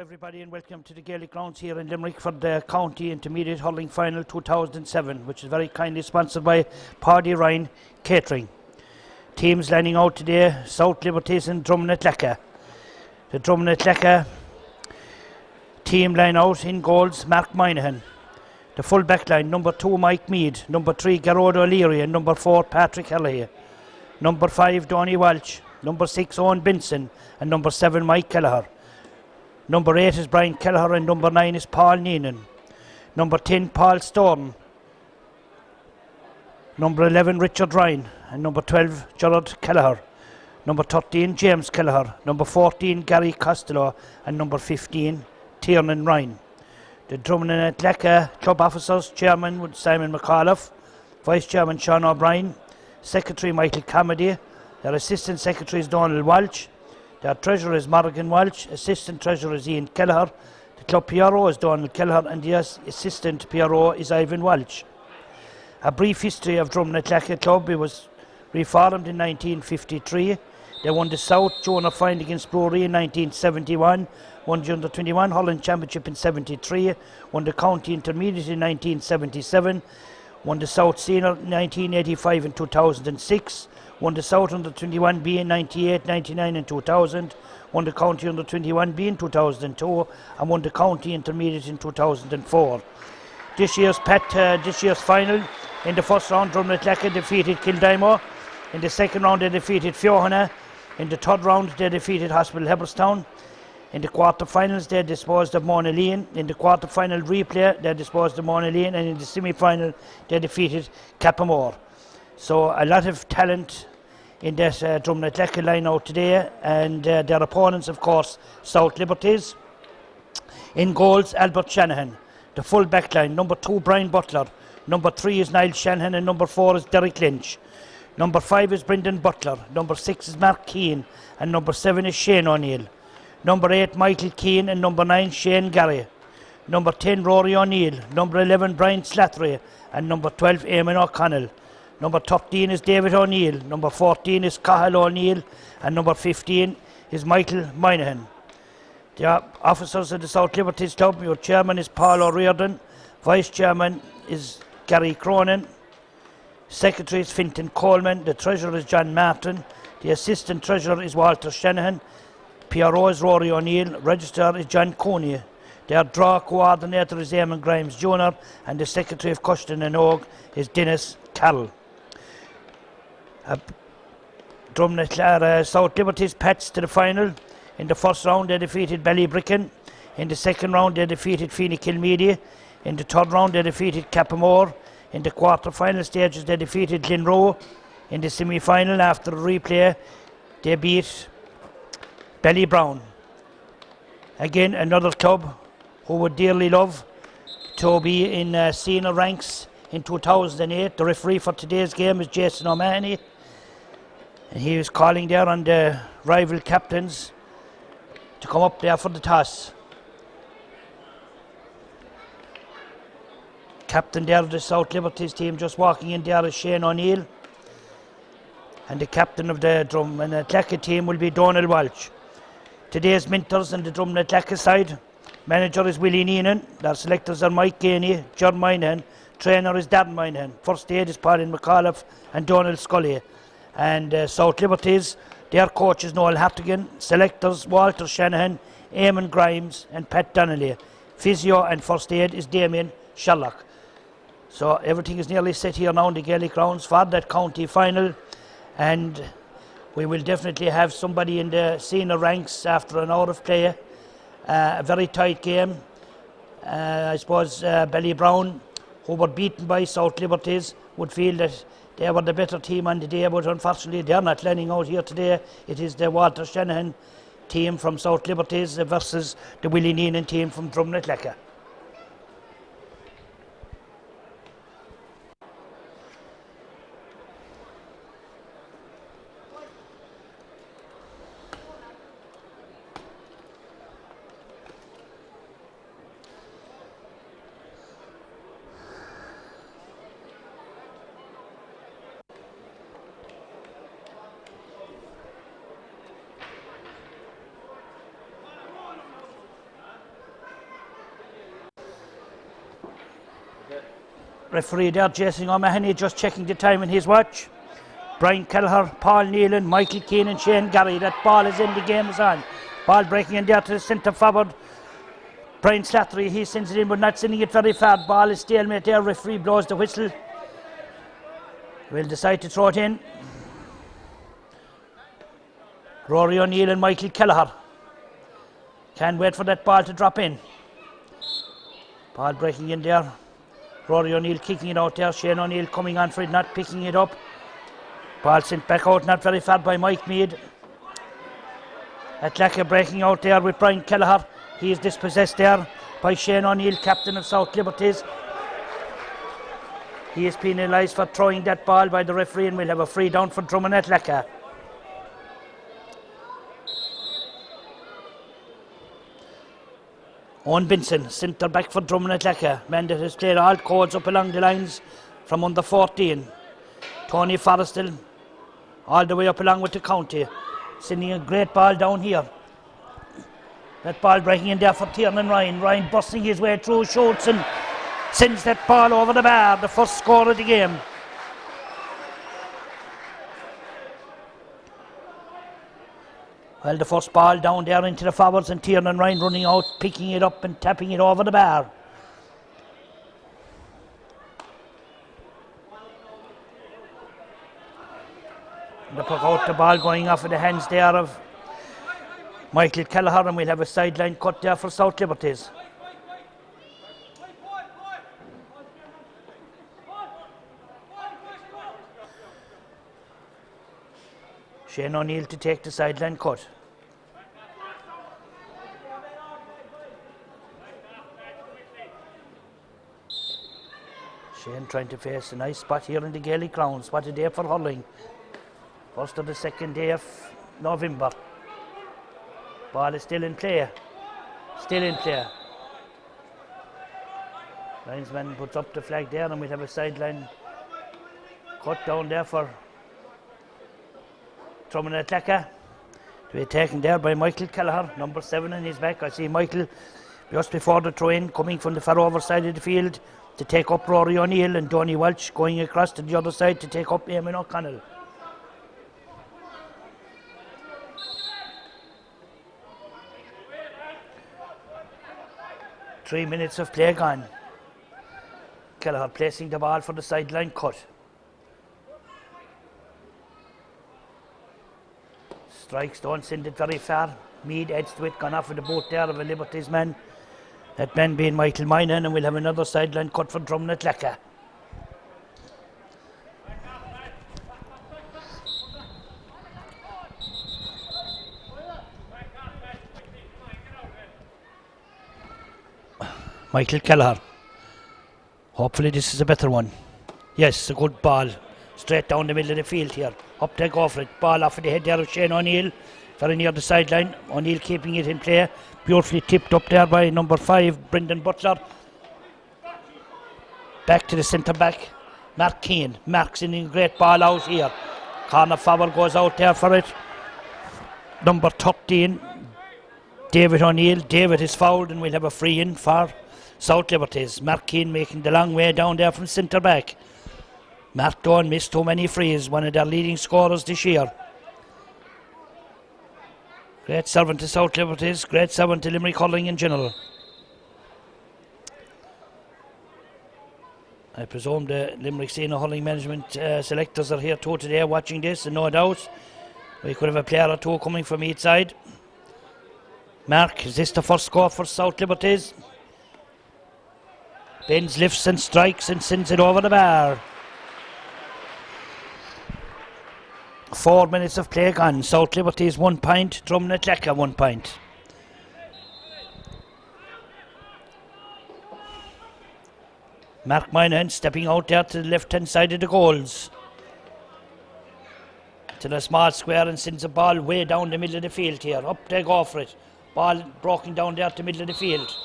everybody, and welcome to the Gaelic Grounds here in Limerick for the County Intermediate Hurling Final 2007, which is very kindly sponsored by Paddy Ryan Catering. Teams lining out today: South Liberties and Dromin Athlacca. The Dromin Athlacca team line out in goals: Mark Moynihan. The full back line: number 2 Mike Mead, number 3 Gerard O'Leary, and number 4 Patrick Helley. Number 5 Donny Walsh, number 6 Owen Benson, and number 7 Mike Kelleher. Number 8 is Brian Kelleher, and number 9 is Paul Neenan. Number 10 Paul Storm. Number 11 Richard Ryan, and number 12 Gerard Kelleher. Number 13 James Kelleher. Number 14 Gary Costello, and number 15 Tiernan Ryan. The Dromin Athlacca club officers: Chairman with Simon McAuliffe, Vice Chairman Sean O'Brien, Secretary Michael Comedy. Their Assistant Secretary is Donald Walsh. Their Treasurer is Morgan Walsh. Assistant Treasurer is Ian Kelleher. The club PRO is Donald Kelleher, and the Assistant PRO is Ivan Walsh. A brief history of Dromin Athlacca club: it was reformed in 1953. They won the South Junior Final against Brewery in 1971, won the Under-21 Holland Championship in 73, won the County Intermediate in 1977, won the South Senior in 1985 and 2006, won the South Under-21B in 98, 99 and 2000, won the County Under-21B in 2002, and won the County Intermediate in 2004. This year's final: in the first round, Dromin Athlacca defeated Kildimo. In the second round, they defeated Fiohana. In the third round, they defeated Hospital Hebberstown. In the quarter-finals, they disposed of Monaleen. In the quarter-final replay, they disposed of Monaleen. And in the semi-final, they defeated Cappamore. So a lot of talent in that Dromin Athlacca line out today. And their opponents, of course, South Liberties. In goals, Albert Shanahan. The full back line: number 2 Brian Butler, number 3 is Niall Shanahan, and number 4 is Derek Lynch. Number 5 is Brendan Butler, number 6 is Mark Keane, and number 7 is Shane O'Neill. Number 8 Michael Keane, and number 9 Shane Gary. Number 10 Rory O'Neill, number 11 Brian Slattery, and number 12 Eamon O'Connell. Number 13 is David O'Neill, number 14 is Cahill O'Neill, and number 15 is Michael Moynihan. The officers of the South Liberties Club: your chairman is Paul O'Riordan, vice chairman is Gary Cronin, secretary is Fintan Coleman, the treasurer is John Martin, the assistant treasurer is Walter Shanahan, PRO is Rory O'Neill, registrar is John Coney, their draw coordinator is Eamon Grimes Jr., and the secretary of Cushton and Og is Dennis Carroll. Dromin Athlacca South Liberties patched to the final. In the first round, they defeated Ballybricken. In the second round, they defeated Feeny Kilmeady. In the third round, they defeated Cappamore. In the quarter-final stages, they defeated Glenroe. In the semi-final, after the replay, they beat Ballybrown. Again, another club who would dearly love to be in senior ranks in 2008. The referee for today's game is Jason O'Mahony, and he was calling there on the rival captains to come up there for the toss. Captain there of the South Liberties team just walking in there is Shane O'Neill, and the captain of the Dromin Athlacca team will be Donald Walsh. Today's mentors on the Dromin Athlacca side: manager is Willie Neenan, their selectors are Mike Gainey, John Moynihan, trainer is Darren Moynihan, first aid is Pauline McAuliffe and Donald Scully, and South Liberties, their coach is Noel Hartigan, selectors Walter Shanahan, Eamon Grimes and Pat Donnelly. Physio and first aid is Damien Sherlock. So everything is nearly set here now in the Gaelic Grounds for that county final, and we will definitely have somebody in the senior ranks after an hour of play. A very tight game. I suppose Ballybrown, who were beaten by South Liberties, would feel that they were the better team on the day, but unfortunately they're not lining out here today. It is the Walter Shanahan team from South Liberties versus the Willie Neenan team from Dromin Athlacca. Referee there, Jason O'Mahony, just checking the time in his watch. Brian Kelleher, Paul Nealon, Michael Keane and Shane Gary. That ball is in, the game is on. Ball breaking in there to the centre forward. Brian Slattery, he sends it in but not sending it very far. Ball is stalemate there, referee blows the whistle. We'll decide to throw it in. Rory O'Neill and Michael Kelleher. Can't wait for that ball to drop in. Ball breaking in there. Rory O'Neill kicking it out there. Shane O'Neill coming on for it, not picking it up. Ball sent back out, not very far by Mike Mead. Athlacca breaking out there with Brian Kelleher. He is dispossessed there by Shane O'Neill, captain of South Liberties. He is penalised for throwing that ball by the referee, and we'll have a free down for Dromin Athlacca. Owen Benson, centre back for Dromin Athlacca. Man that has played all codes up along the lines from under 14. Tony Forrestal, all the way up along with the county. Sending a great ball down here. That ball breaking in there for Tiernan Ryan. Ryan busting his way through, shoots and sends that ball over the bar. The first score of the game. Well, the first ball down there into the forwards, and Tiernan Ryan running out, picking it up and tapping it over the bar. And they put out the ball going off of the hands there of Michael Kelleher, and we'll have a sideline cut there for South Liberties. Shane O'Neill to take the sideline cut. Shane trying to face a nice spot here in the Gaelic grounds. What a day for hurling. First of the second day of November. Ball is still in play. Still in play. Linesman puts up the flag there, and we'll have a sideline cut down there for Dromin Athlacca. To be taken there by Michael Kelleher, number 7 in his back. I see Michael just before the throw-in coming from the far over side of the field to take up Rory O'Neill, and Donny Welch going across to the other side to take up Eamon O'Connell. Three minutes of play gone. Kelleher placing the ball for the sideline cut. Strikes, don't send it very far. Mead edged to it, gone off with the boat there of a Liberties man. That man being Michael Minan, and we'll have another sideline cut for Dromin Athlacca. Michael Kelleher. Hopefully this is a better one. Yes, a good ball. Straight down the middle of the field here. Up they go for it. Ball off of the head there of Shane O'Neill. Very near the sideline. O'Neill keeping it in play. Beautifully tipped up there by number 5, Brendan Butler. Back to the centre back. Mark Keane. Mark's in a great ball out here. Corner forward goes out there for it. Number 13, David O'Neill. David is fouled, and we'll have a free in for South Liberties. Mark Keane making the long way down there from centre back. Mark don't miss too many frees, one of their leading scorers this year. Great servant to South Liberties, great servant to Limerick hurling in general. I presume the Limerick Senior Hurling Management selectors are here too today watching this, and no doubt we could have a player or two coming from each side. Mark, is this the first score for South Liberties? Bends, lifts and strikes and sends it over the bar. 4 minutes of play gone. South Liberties 1 point, Dromin Athlacca 1 point. Mark Moynihan stepping out there to the left hand side of the goals. To the small square, and sends a ball way down the middle of the field here. Up they go for it. Ball broken down there to the middle of the field.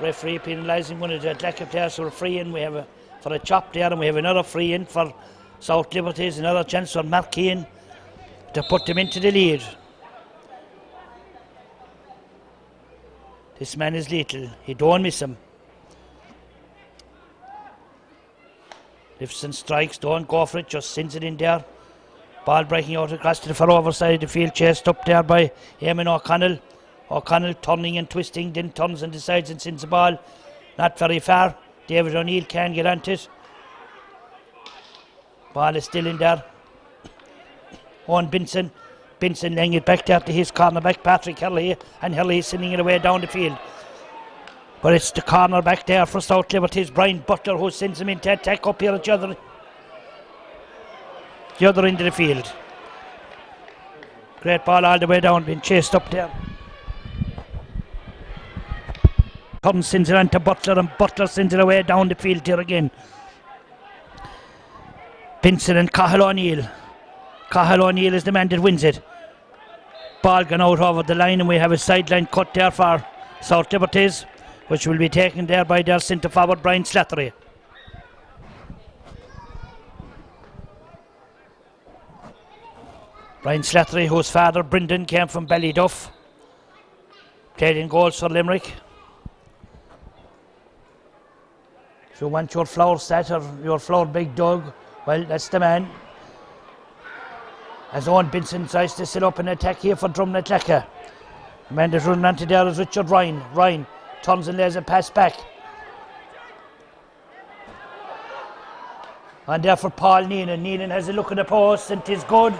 Referee penalising one of the Athlacca players for a free in. We have for a chop there, and we have another free in for South Liberties. Another chance for Mark Keane to put them into the lead. This man is lethal. He don't miss him. Lifts and strikes, don't go for it, just sends it in there. Ball breaking out across to the far over side of the field, chased up there by Eamon O'Connell. O'Connell turning and twisting, then turns and decides and sends the ball not very far. David O'Neill can get onto it. Ball is still in there. Owen Binson laying it back there to his cornerback Patrick Hurley, and Hurley sending it away down the field. But it's the corner back there for South Liberties, Brian Butler, who sends him into attack up here at the other end of the field. Great ball all the way down, being chased up there. Turn sends it on to Butler, and Butler sends it away down the field here again. Binson and Cahill O'Neill. Cahill O'Neill is the man that wins it. Ball gone out over the line, and we have a sideline cut there for South Liberties, which will be taken there by their centre forward Brian Slattery. Brian Slattery, whose father Brendan came from Ballyduff, played in goals for Limerick. If you want your flower set or your flower big dog, well, that's the man. As Owen Binson tries to set up an attack here for Dromin Athlacca. The man that's running onto there is Richard Ryan. Ryan turns and lays a pass back. And there for Paul Neenan. Neenan has a look at the post, and 'tis good.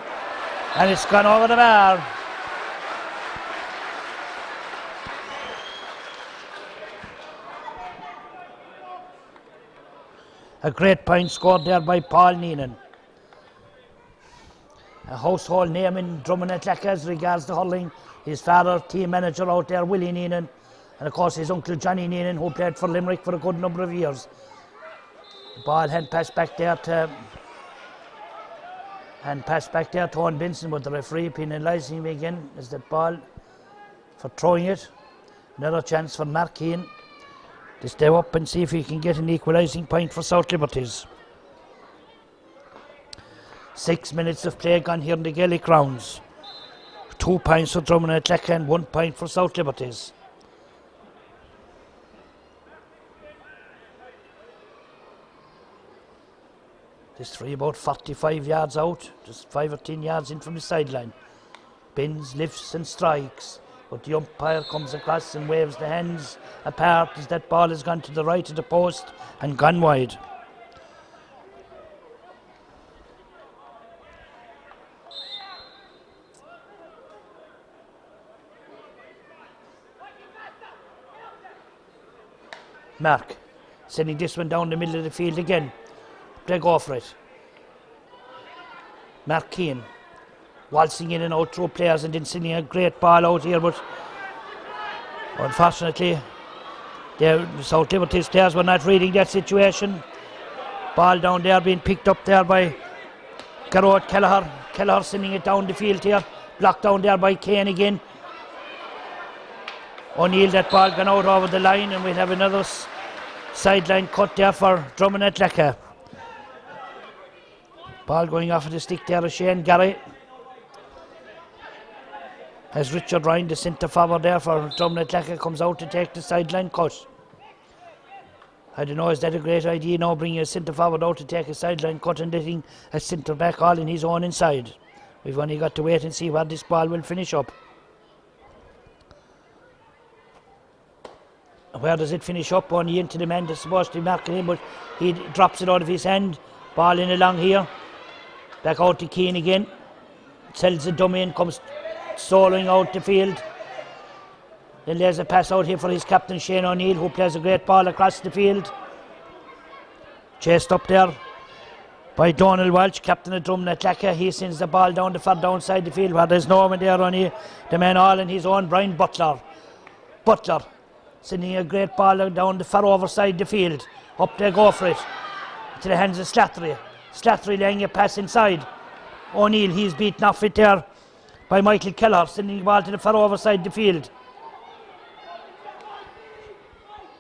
And it's gone over the bar. A great point scored there by Paul Neenan. A household name in Dromin Athlacca as regards the hurling. His father, team manager out there, Willie Neenan. And of course his uncle Johnny Neenan, who played for Limerick for a good number of years. The ball hand passed back there to Owen Binson, but the referee penalising him again as the ball for throwing it. Another chance for Mark Keane to step up and see if he can get an equalising point for South Liberties. 6 minutes of play gone here in the Gaelic grounds. 2 points for Dromin Athlacca and 1 point for South Liberties. This three about 45 yards out, just 5 or 10 yards in from the sideline. Bends, lifts and strikes, but the umpire comes across and waves the hands apart as that ball has gone to the right of the post and gone wide. Mark sending this one down the middle of the field again. They go for it. Mark Keane waltzing in and out through players and then sending a great ball out here, but unfortunately the South Liberties players were not reading that situation. Ball down there being picked up there by Garrod Kelleher. Kelleher sending it down the field here. Blocked down there by Kane again. O'Neill, that ball gone out over the line, and we'll have another sideline cut there for Dromin Athlacca. Ball going off of the stick there of Shane Gary. As Richard Ryan, the centre forward there for Dromin Athlacca, comes out to take the sideline cut. I don't know, is that a great idea now, bringing a centre forward out to take a sideline cut and letting a centre back all in his own inside? We've only got to wait and see where this ball will finish up. Where does it finish up? Only into the man that's supposed to be marking him, but he drops it out of his hand. Ball in along here. Back out to Keane again. Sells the dummy and comes soloing out the field. Then there's a pass out here for his captain Shane O'Neill, who plays a great ball across the field. Chased up there by Donald Walsh, captain of Dromin Athlacca. He sends the ball down the far downside the field where there's no one there, only the man all in his own, Brian Butler. Butler sending a great ball down the far overside the field. Up they go for it. To the hands of Slattery. Slattery laying a pass inside. O'Neill, he's beaten off it there by Michael Kelleher, sending the ball to the far overside the field.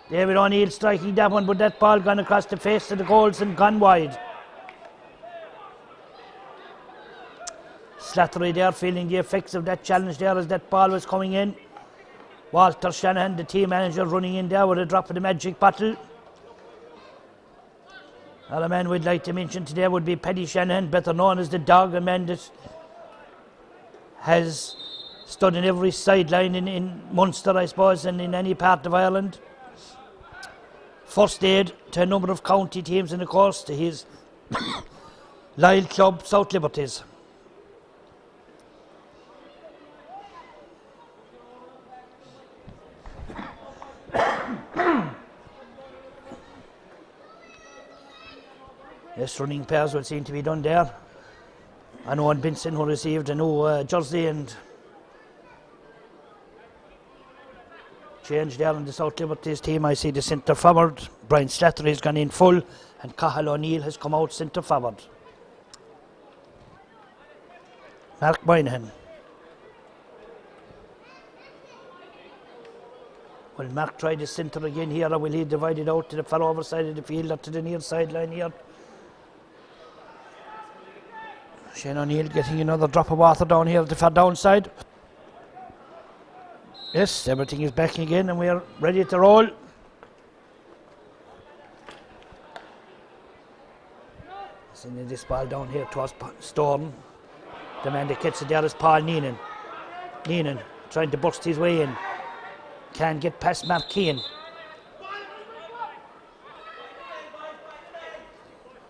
David O'Neill striking that one, but that ball gone across the face of the goals and gone wide. Slattery there feeling the effects of that challenge there as that ball was coming in. Walter Shanahan, the team manager, running in there with a drop of the magic bottle. Another man we'd like to mention today would be Paddy Shanahan, better known as the Dog, a man that has stood in every sideline in Munster, I suppose, and in any part of Ireland. First aid to a number of county teams, and of course to his loyal club, South Liberties. Yes, running pairs will seem to be done there. I know Owen Benson who received a new jersey and change there in the South Liberties team. I see the centre forward, Brian Slattery, has gone in full, and Cathal O'Neill has come out centre forward. Mark Moynihan. Will Mark try the centre again here, or will he divide it out to the far over side of the field or to the near sideline here? Shane O'Neill getting another drop of water down here at the far downside. Yes, everything is back again and we are ready to roll. Sending this ball down here towards Storm. The man that gets it there is Paul Neenan. Neenan trying to burst his way in. Can't get past Mark Keane.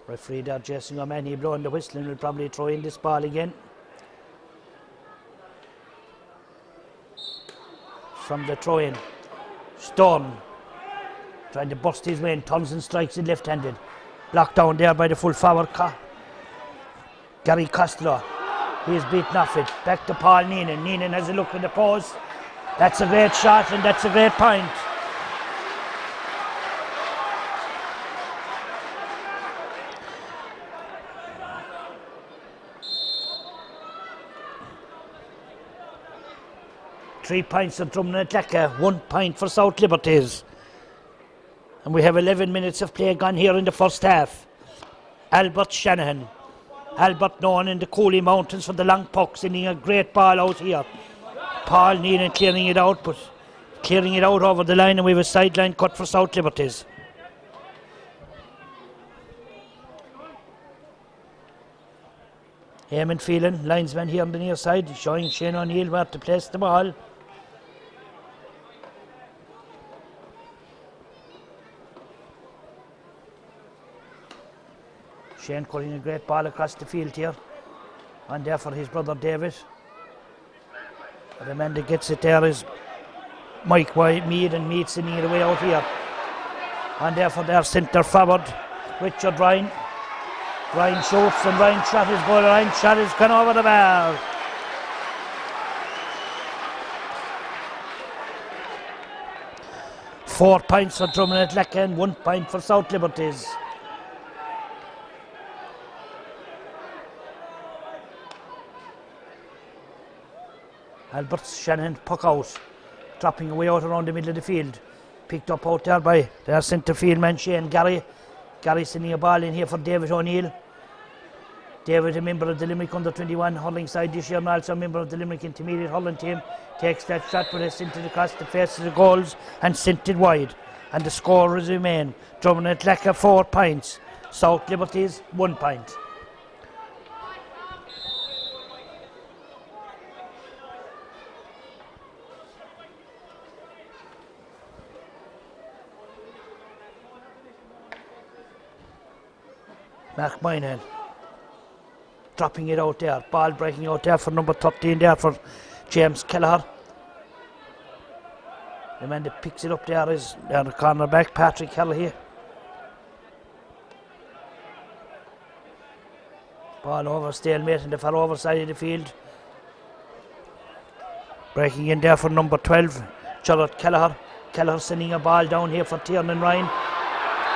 Referee there, Jason O'Mahony, blowing the whistle and will probably throw in this ball again. From the throw-in, Storm trying to burst his way in, turns and strikes it left-handed. Blocked down there by the full forward, Gary Costello. He is beaten off it. Back to Paul Neenan. Neenan has a look in the post. That's a great shot and that's a great point. Three points for Dromin Athlacca, 1 point for South Liberties. And we have 11 minutes of play gone here in the first half. Albert Shanahan. Albert known in the Cooley Mountains for the long puck, sending a great ball out here. Paul Neenan clearing it out, but clearing it out over the line, and we have a sideline cut for South Liberties. Eamon Phelan, linesman here on the near side, showing Shane O'Neill where to place the ball. Shane calling a great ball across the field here. And there for his brother David. But the man that gets it there is Mike Mead, and Mead sending it away out here. And there for their centre forward, Richard Ryan. Ryan shoots and Ryan shot his goal. Ryan shot is gone over the bar. Four points for Dromin Athlacca and 1 point for South Liberties. Albert Shanahan puck out, dropping away out around the middle of the field. Picked up out there by their centre field man Shane Gary. Gary sending a ball in here for David O'Neill. David, a member of the Limerick under-21 hurling side this year, and also a member of the Limerick intermediate hurling team, takes that shot, but has sent it across the face of the goals and sent it wide. And the score is remain Dromin Athlacca 4 points, South Liberties 1 point. Mark Moynihan dropping it out there, ball breaking out there for number 13 there for James Kelleher. The man that picks it up there is down the corner back, Patrick Kelleher. Ball over, stalemate in the far over side of the field. Breaking in there for number 12, Charlotte Kelleher. Kelleher sending a ball down here for Tiernan Ryan.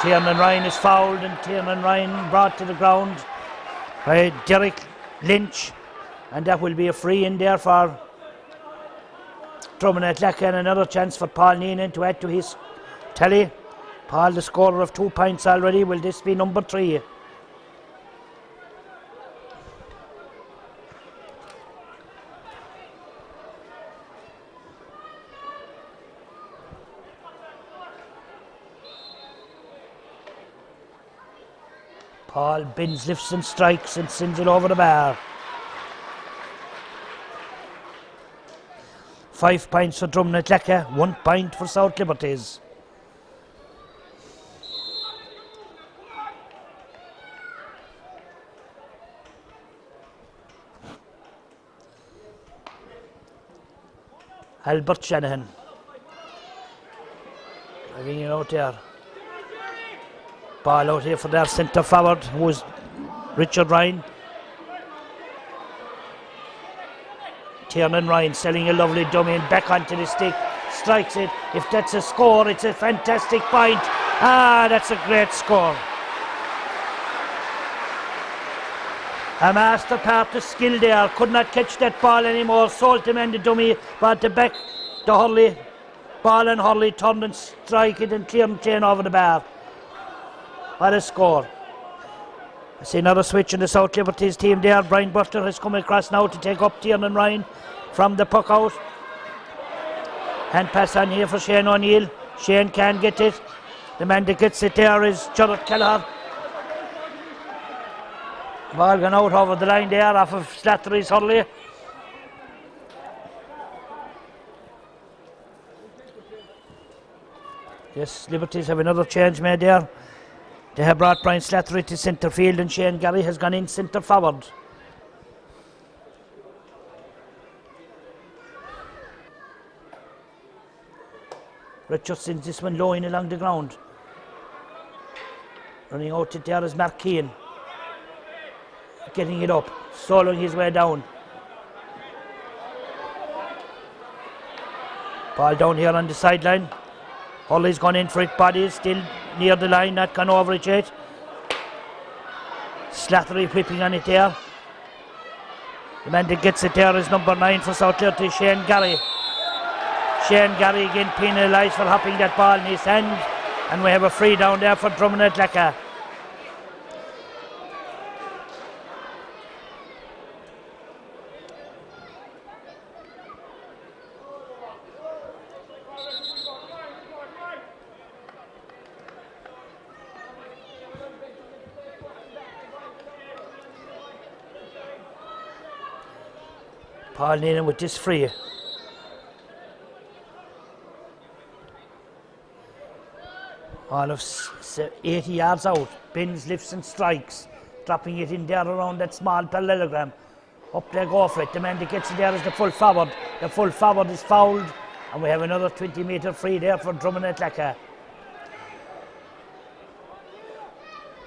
Tiernan Ryan is fouled and Tiernan Ryan brought to the ground by Derek Lynch, and that will be a free in there for Dromin Athlacca, and another chance for Paul Neenan to add to his tally. Paul, the scorer of 2 points already. Will this be number 3? Paul bends, lifts and strikes and sends it over the bar. 5 points for Dromin Athlacca, 1 point for South Liberties. Albert Shanahan. Driving it out there. Ball out here for their centre forward, who is Richard Ryan. Tiernan Ryan selling a lovely dummy and back onto the stick. Strikes it. If that's a score, it's a fantastic point. That's a great score. A master part of skill there. Could not catch that ball anymore. Sold him and the dummy. But the back, the Hurley. Ball and Hurley turned and strike it and clear and chain over the bar. What a score. I see another switch in the South Liberties team there. Brian Butler has come across now to take up Tiernan Ryan from the puck out. Hand pass on here for Shane O'Neill. Shane can get it. The man that gets it there is Gerard Kelleher. Ball gone out over the line there off of Slattery's Hurley. Yes, Liberties have another change made there. They have brought Brian Slattery to centre field and Shane Gary has gone in centre forward. Richard sends this one low in along the ground. Running out it there is Mark Keane. Getting it up, soloing his way down. Ball down here on the sideline. Hurley's gone in for it, body still near the line, not gone over it yet. Slattery whipping on it there. The man that gets it there is number 9 for South Liberty, Shane Gary. Shane Gary again penalised for hopping that ball in his hand. And we have a free down there for Dromin Athlacca. Paul Neenan with this free. All of 80 yards out. Bends, lifts and strikes. Dropping it in there around that small parallelogram. Up they go for it. The man that gets it there is the full forward. The full forward is fouled. And we have another 20-metre free there for Dromin Athlacca.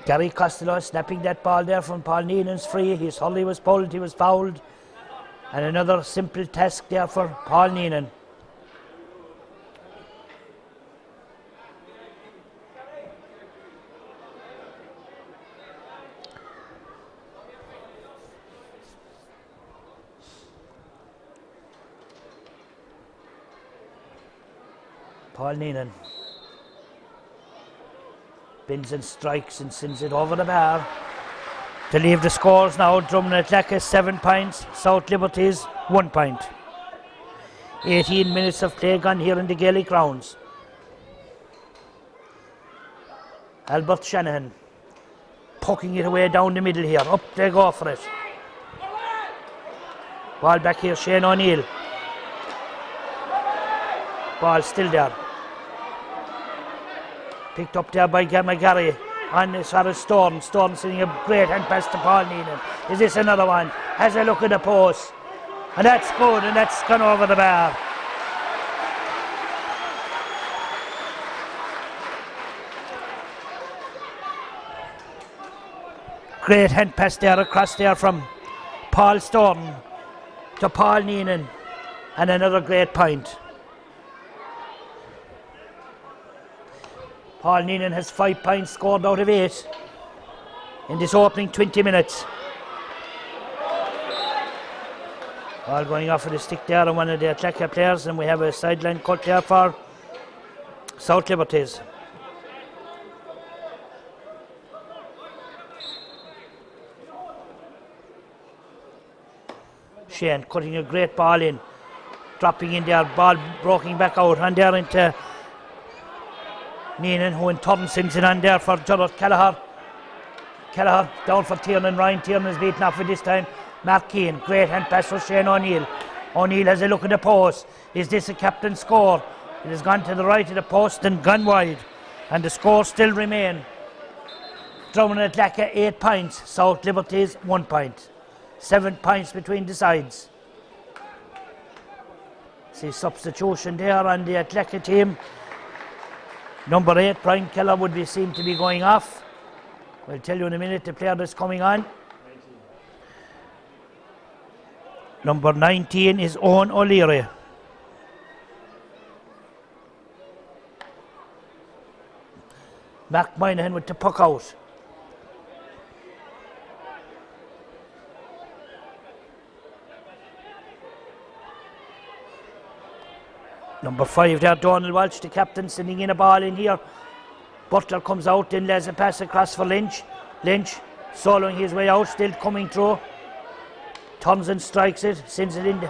Gary Costello snapping that ball there from Paul Neenan's free. His Hurley was pulled, he was fouled. And another simple task there for Paul Neenan. Paul Neenan bends and strikes and sends it over the bar. To leave the scores now, Dromin Athlacca 7 points, South Liberties 1 point. 18 minutes of play gone here in the Gaelic grounds. Albert Shanahan poking it away down the middle here. Up they go for it. Ball back here, Shane O'Neill. Ball still there. Picked up there by McGarry. On as far as Storm. Storm sending a great hand pass to Paul Neenan. Is this another one? Has a look at the post. And that's good, and that's gone over the bar. Great hand pass there across there from Paul Storm to Paul Neenan. And another great point. Paul Neenan has 5 points scored out of 8 in this opening 20 minutes. Ball going off of the stick there on one of the Athlacca players, and we have a sideline cut there for South Liberties. Shane cutting a great ball in, dropping in there, ball broking back out and there into Neenan, who in turn sends it on there for Gerard Kelleher. Kelleher down for Tiernan Ryan. Tiernan is beaten off for this time. Mark Keane, great hand pass for Shane O'Neill. O'Neill has a look at the post. Is this a captain's score? It has gone to the right of the post and gone wide. And the score still remain. Dromin Athlacca 8 points. South Liberties 1 point. 7 points between the sides. See substitution there on the Athlacca team. Number 8, Brian Keller, would be seen to be going off. We'll tell you in a minute the player that's coming on. 19. Number 19 is Owen O'Leary. Mark Moynihan with the puck out. Number 5 there, Donald Walsh, the captain, sending in a ball in here. Butler comes out, then lays a pass across for Lynch. Lynch soloing his way out, still coming through. Turns and strikes it, sends it in,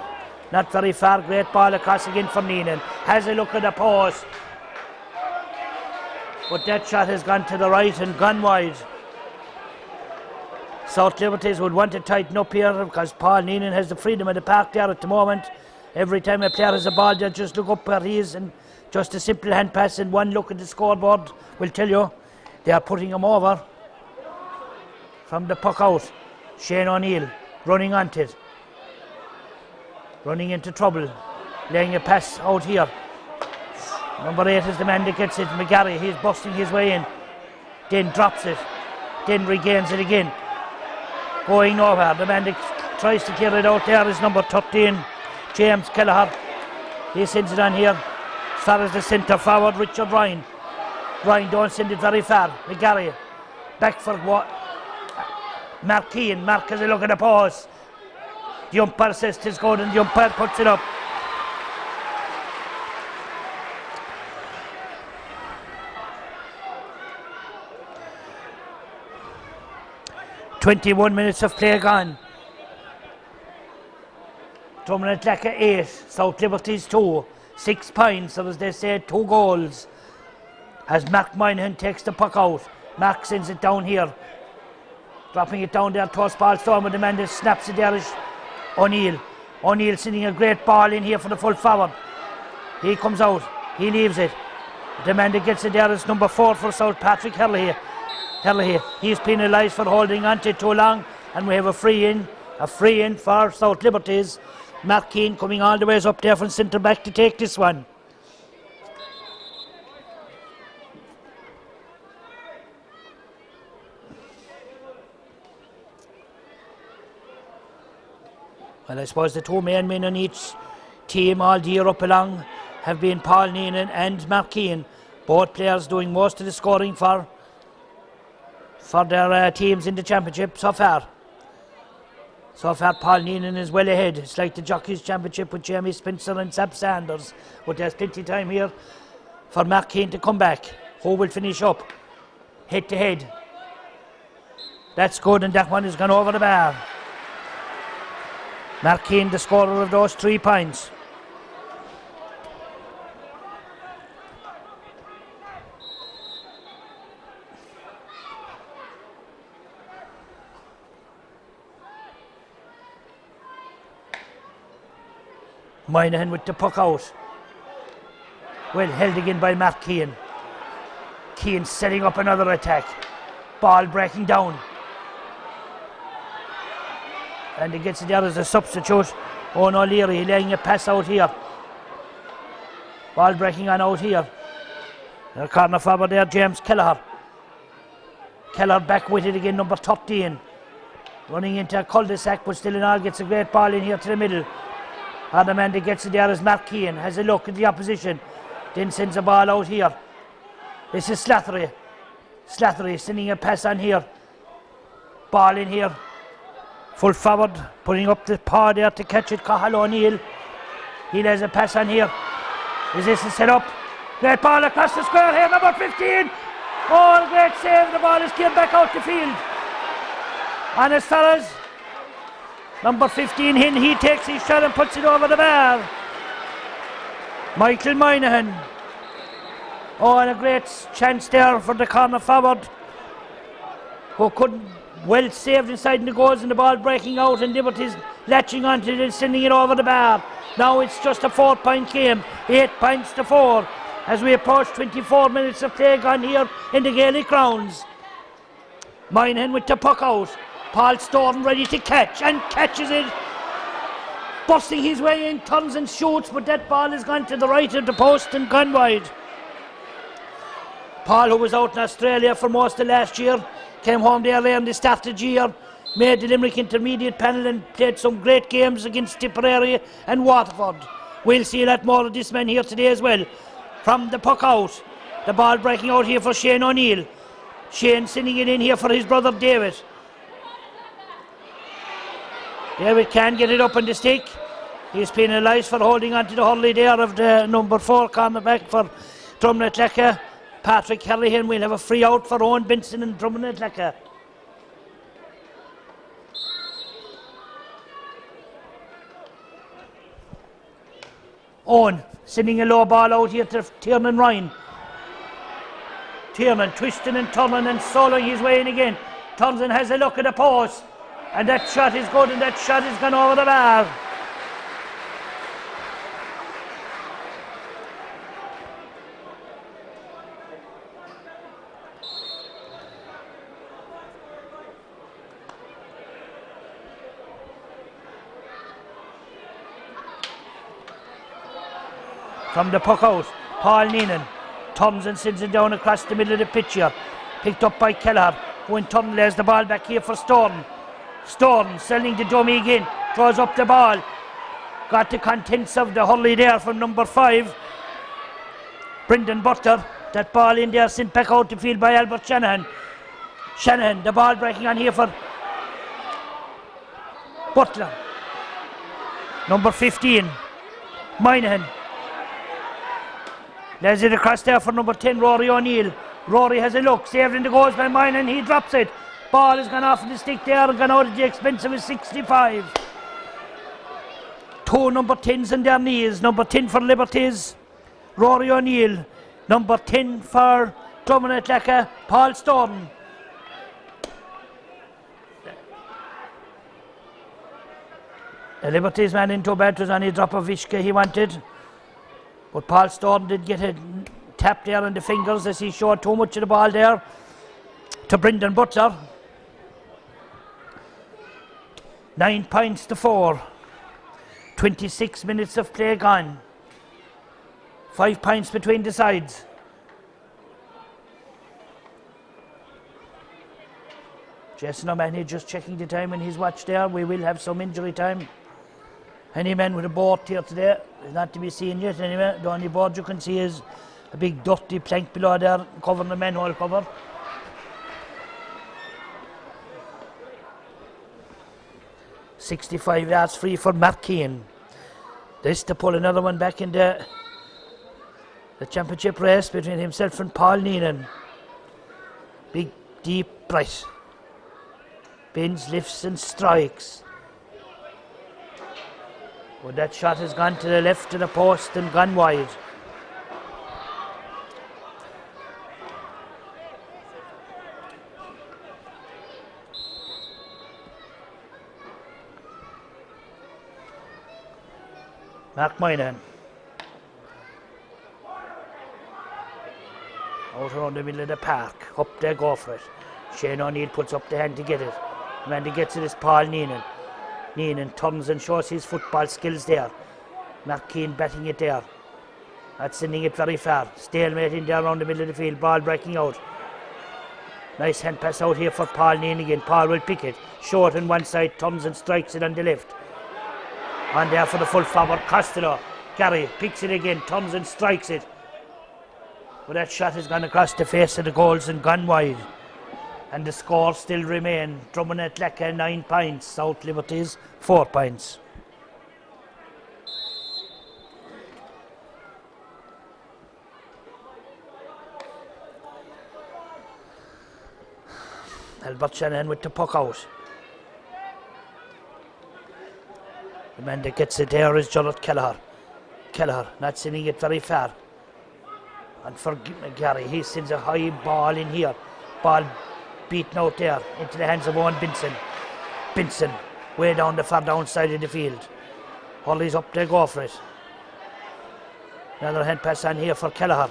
not very far. Great ball across again for Neenan. Has a look at the post. But that shot has gone to the right and gone wide. South Liberties would want to tighten up here because Paul Neenan has the freedom of the park there at the moment. Every time a player has a ball, they just look up where he is, and just a simple hand pass and one look at the scoreboard will tell you they are putting him over. From the puck out, Shane O'Neill running onto it, running into trouble, laying a pass out here. Number 8 is the man that gets it, McGarry. He's busting his way in, then drops it, then regains it again, going nowhere. The man that tries to clear it out there is number 13, James Kelleher. He sends it on here as far as the centre forward, Richard Ryan. Ryan don't send it very far. McGarry back for what? Mark Keane. Mark has a look at the post. The umpire says it's good and the umpire puts it up. "21 minutes of play gone. Dromin Athlacca 8, South Liberties 2, 6 points, or as they say, 2 goals. As Mark Moynihan takes the puck out, Mark sends it down here, dropping it down there towards Paul Storm, and the man that snaps it there is O'Neill. O'Neill sending a great ball in here for the full forward. He comes out, he leaves it. The man that gets it there is number 4 for South, Patrick Herlihy. He's penalised for holding on to it too long, and we have a free in for South Liberties. Mark Keane coming all the way up there from centre back to take this one. Well, I suppose the 2 main men on each team all the year up along have been Paul Neenan and Mark Keane. Both players doing most of the scoring for their teams in the championship so far. So far, Paul Neenan is well ahead. It's like the Jockeys Championship with Jamie Spencer and Sab Sanders. But there's plenty of time here for Mark Keane to come back. Who will finish up? Head to head. That's good, and that one has gone over the bar. Mark Keane, the scorer of those 3 points. Moynihan with the puck out. Well held again by Mark Keane. Keane setting up another attack. Ball breaking down. And he gets it there as a substitute. Owen O'Leary laying a pass out here. Ball breaking on out here. The corner forward there, James Kelleher. Kelleher back with it again, number 13. Running into a cul-de-sac, but still in all gets a great ball in here to the middle. And the man that gets it there is Mark Keane. Has a look at the opposition. Then sends a ball out here. This is Slattery. Slattery sending a pass on here. Ball in here. Full forward. Putting up the paw there to catch it. Cathal O'Neill. He lays a pass on here. Is this a set up? Great ball across the square here. Number 15. Oh, great save. The ball is came back out the field. And as far as number 15 in, he takes his shot and puts it over the bar. Michael Moynihan. Oh, and a great chance there for the corner forward. who couldn't, well saved inside the goals, and the ball breaking out, and Liberties latching onto it and sending it over the bar. Now it's just a 4-point game, 8 points to 4, as we approach 24 minutes of play gone here in the Gaelic grounds. Moynihan with the puck out. Paul Storton ready to catch, and catches it. Busting his way in, turns and shoots, but that ball has gone to the right of the post and gone wide. Paul, who was out in Australia for most of last year, came home there and the start of the year, made the Limerick Intermediate panel and played some great games against Tipperary and Waterford. We'll see a lot more of this man here today as well. From the puck out, the ball breaking out here for Shane O'Neill. Shane sending it in here for his brother David. David can get it up on the stick. He's penalised for holding on to the hurley there of the number 4 cornerback for Dromin Athlacca. Patrick Herlihan will have a free out for Owen Benson and Dromin Athlacca. Owen sending a low ball out here to Tiernan Ryan. Tiernan twisting and turning and soloing his way in again. Turns and has a look at the post. And that shot is good, and that shot is gone over the bar. From the puck out, Paul Neenan turns and sends it down across the middle of the pitch here. Picked up by Kelleher, who in turn lays the ball back here for Storton. Storton selling the dummy again, throws up the ball. Got the contents of the hurley there from number 5, Brendan Butler. That ball in there sent back out the field by Albert Shanahan. Shanahan, the ball breaking on here for Butler. Number 15, Moynihan. Lays it across there for number 10, Rory O'Neill. Rory has a look, saved in the goals by Moynihan, he drops it. Ball has gone off the stick there and gone out at the expense of his 65. 2 number 10s in their knees. Number 10 for Liberties, Rory O'Neill. Number 10 for Dromin Athlacca, Paul Storton. The Liberties man in too bad, was only a drop of Vishka he wanted. But Paul Storton did get a tap there on the fingers as he showed too much of the ball there to Brendan Butler. 9 points to 4. 26 minutes of play gone. 5 points between the sides. Jason O'Mahony just checking the time in his watch there. We will have some injury time. Any man with a board here today is not to be seen yet anyway. The only board you can see is a big dirty plank below there covering the manhole cover. .65 yards free for Mark Keane. This to pull another one back in the championship race between himself and Paul Neenan. Big, deep breath. Bends, lifts and strikes. Well, that shot has gone to the left of the post and gone wide. Mark Moynihan. Out around the middle of the park. Up there, go for it. Shane O'Neill puts up the hand to get it. The man that gets it is Paul Neenan. Neenan turns and shows his football skills there. Mark Keane batting it there. Not sending it very far. Stalemate in there around the middle of the field. Ball breaking out. Nice hand pass out here for Paul Neenan again. Paul will pick it. Short on one side, turns and strikes it on the left. On there for the full forward, Costello. Gary picks it again, turns and strikes it. But that shot has gone across the face of the goals and gone wide. And the score still remain. Dromin Athlacca 9 points, South Liberties 4 points. Albert Shanahan with the puck out. The man that gets it there is Jonathan Kelleher. Kelleher not sending it very far. And for Gary, he sends a high ball in here. Ball beaten out there into the hands of Owen Binson. Binson, way down the far down side of the field. Hurley's up there, go for it. Another hand pass on here for Kelleher.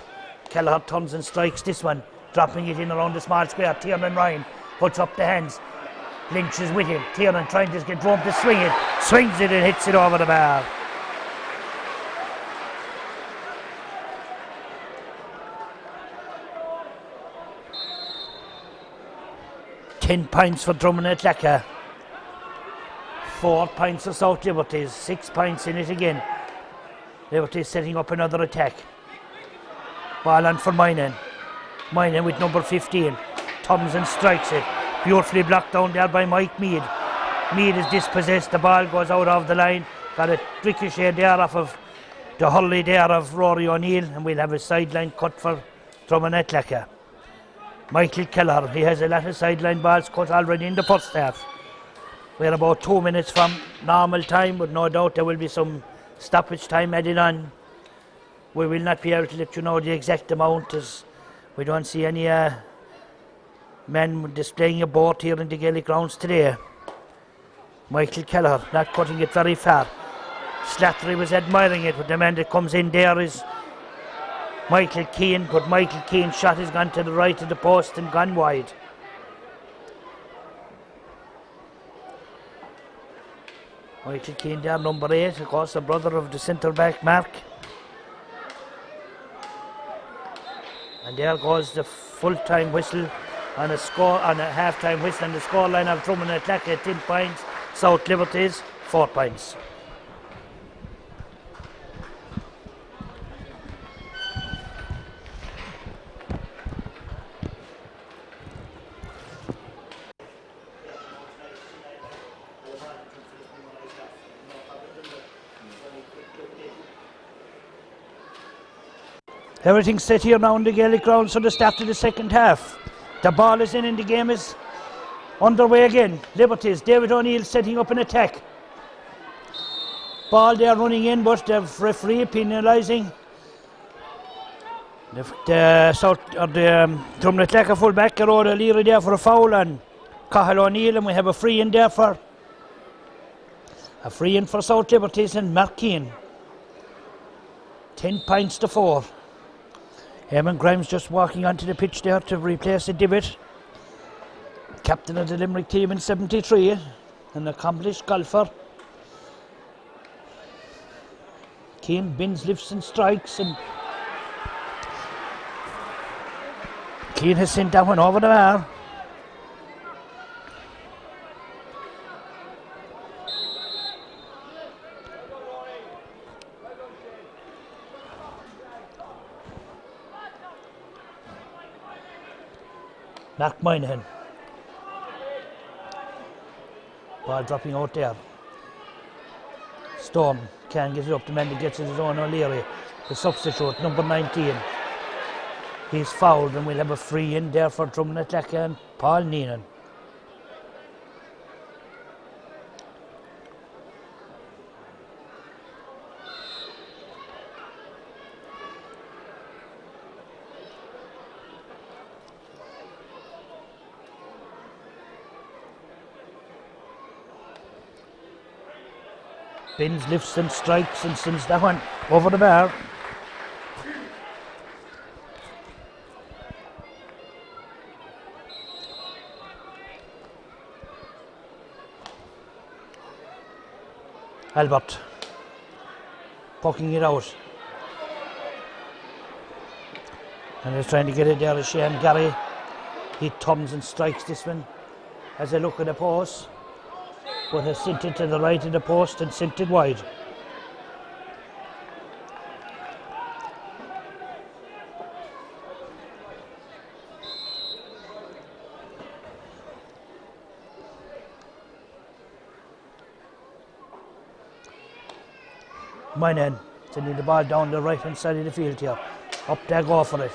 Kelleher turns and strikes this one, dropping it in around the small square. Tiernan Ryan puts up the hands. Lynch is with him. Tiernan trying to get Drome to swing it. Swings it and hits it over the bar. £10 points for Dromin Athlacca. 4 points for South Liberties. 6 points in it again. Liberties setting up another attack. Ball on for Moynihan. Moynihan with number 15. Turns and strikes it. Beautifully blocked down there by Mike Mead. Mead is dispossessed. The ball goes out of the line. Got a ricochet there off of the hurley there of Rory O'Neill, and we'll have a sideline cut for Dromin Athlacca. Michael Kelleher, he has a lot of sideline balls cut already in the first half. We're about 2 minutes from normal time, but no doubt there will be some stoppage time added on. We will not be able to let you know the exact amount, as we don't see any men displaying a board here in the Gaelic grounds today. Michael Kelleher not cutting it very far. Slattery was admiring it, but the man that comes in there is Michael Keane, but Michael Keane's shot has gone to the right of the post and gone wide. Michael Keane there, number 8, of course, the brother of the centre back Mark. And there goes the full-time whistle on a score, on a half-time whistle, and the scoreline of Dromin Athlacca 10 points, South Liberties 4 points. Everything's set here now in the Gaelic grounds for the start of the second half. The ball is in and the game is underway again. Liberties, David O'Neill setting up an attack. Ball there running in, but the referee penalising the Dromin Athlacca full-back, Gerard O'Leary there for a foul on Cathal O'Neill, and we have a free in there for South Liberties and Mark Keane. 10 points to 4. Eamon Grimes just walking onto the pitch there to replace a divot. Captain of the Limerick team in 73, an accomplished golfer. Keane bends, lifts and strikes, and Keane has sent that one over the bar. Mark Moynihan. Ball dropping out there. Storm can't get it up. The man that gets it is Owen O'Leary, the substitute, number 19. He's fouled, and we'll have a free in there for Dromin Athlacca and Paul Neenan. Bins, lifts and strikes and sends that one over the bar. Albert poking it out. And he's trying to get it there to Shane Gary. He turns and strikes this one. Has a look at the post, but has sent it to the right of the post and sent it wide. Moynihan sending the ball down the right hand side of the field here. Up there, go for it.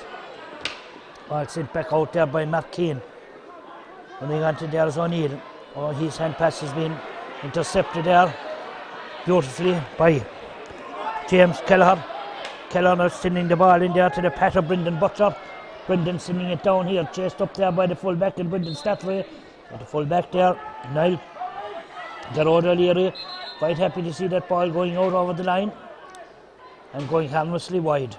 Ball sent back out there by Mark Keane. Running on to there is O'Neill. Oh, his hand pass has been intercepted there beautifully by James Kelleher. Kelleher now sending the ball in there to the pat of Brendan Butler. Brendan sending it down here, chased up there by the full-back and Brendan Staffrey. At the full-back there, Niall Gerard O'Leary. Quite happy to see that ball going out over the line and going harmlessly wide.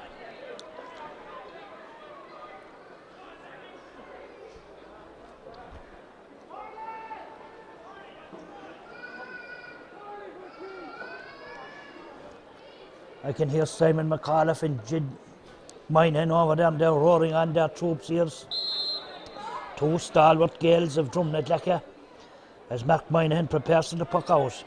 I can hear Simon McAuliffe and Jid Moynihan over them. They're roaring on their troops' ears. Two stalwart Gaels of Dromin Athlacca as Mark Moynihan prepares to puck out.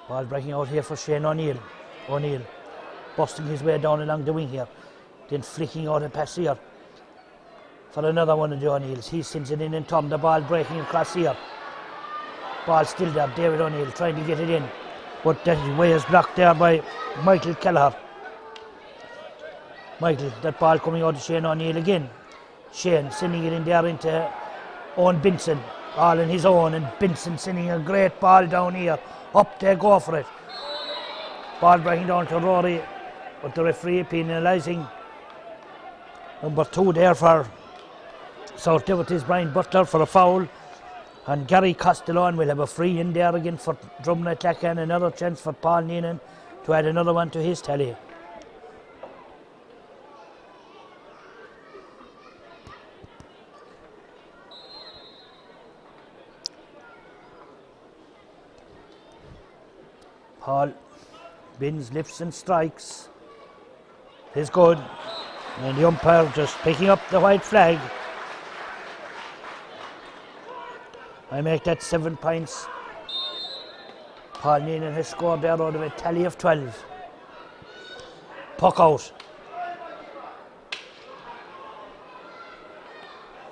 Ball breaking out here for Shane O'Neill. O'Neill busting his way down along the wing here. Then flicking out a pass here for another one of the O'Neills. He sends it in and turn. The ball breaking across here. Ball still there. David O'Neill trying to get it in. But that way is blocked there by Michael Kelleher. Michael, that ball coming out to Shane O'Neill again. Shane sending it in there into Owen Benson. All in his own, and Benson sending a great ball down here. Up they go for it. Ball breaking down to Rory, but the referee penalising number 2 there for South Liberties, Brian Butler, for a foul. And Gary Castellon will have a free in there again for Dromin Athlacca, and another chance for Paul Neenan to add another one to his tally. Paul bends, lifts and strikes. Is good. And the umpire just picking up the white flag. I make that 7 points. Paul Neenan has scored there out of a tally of 12. Puck out.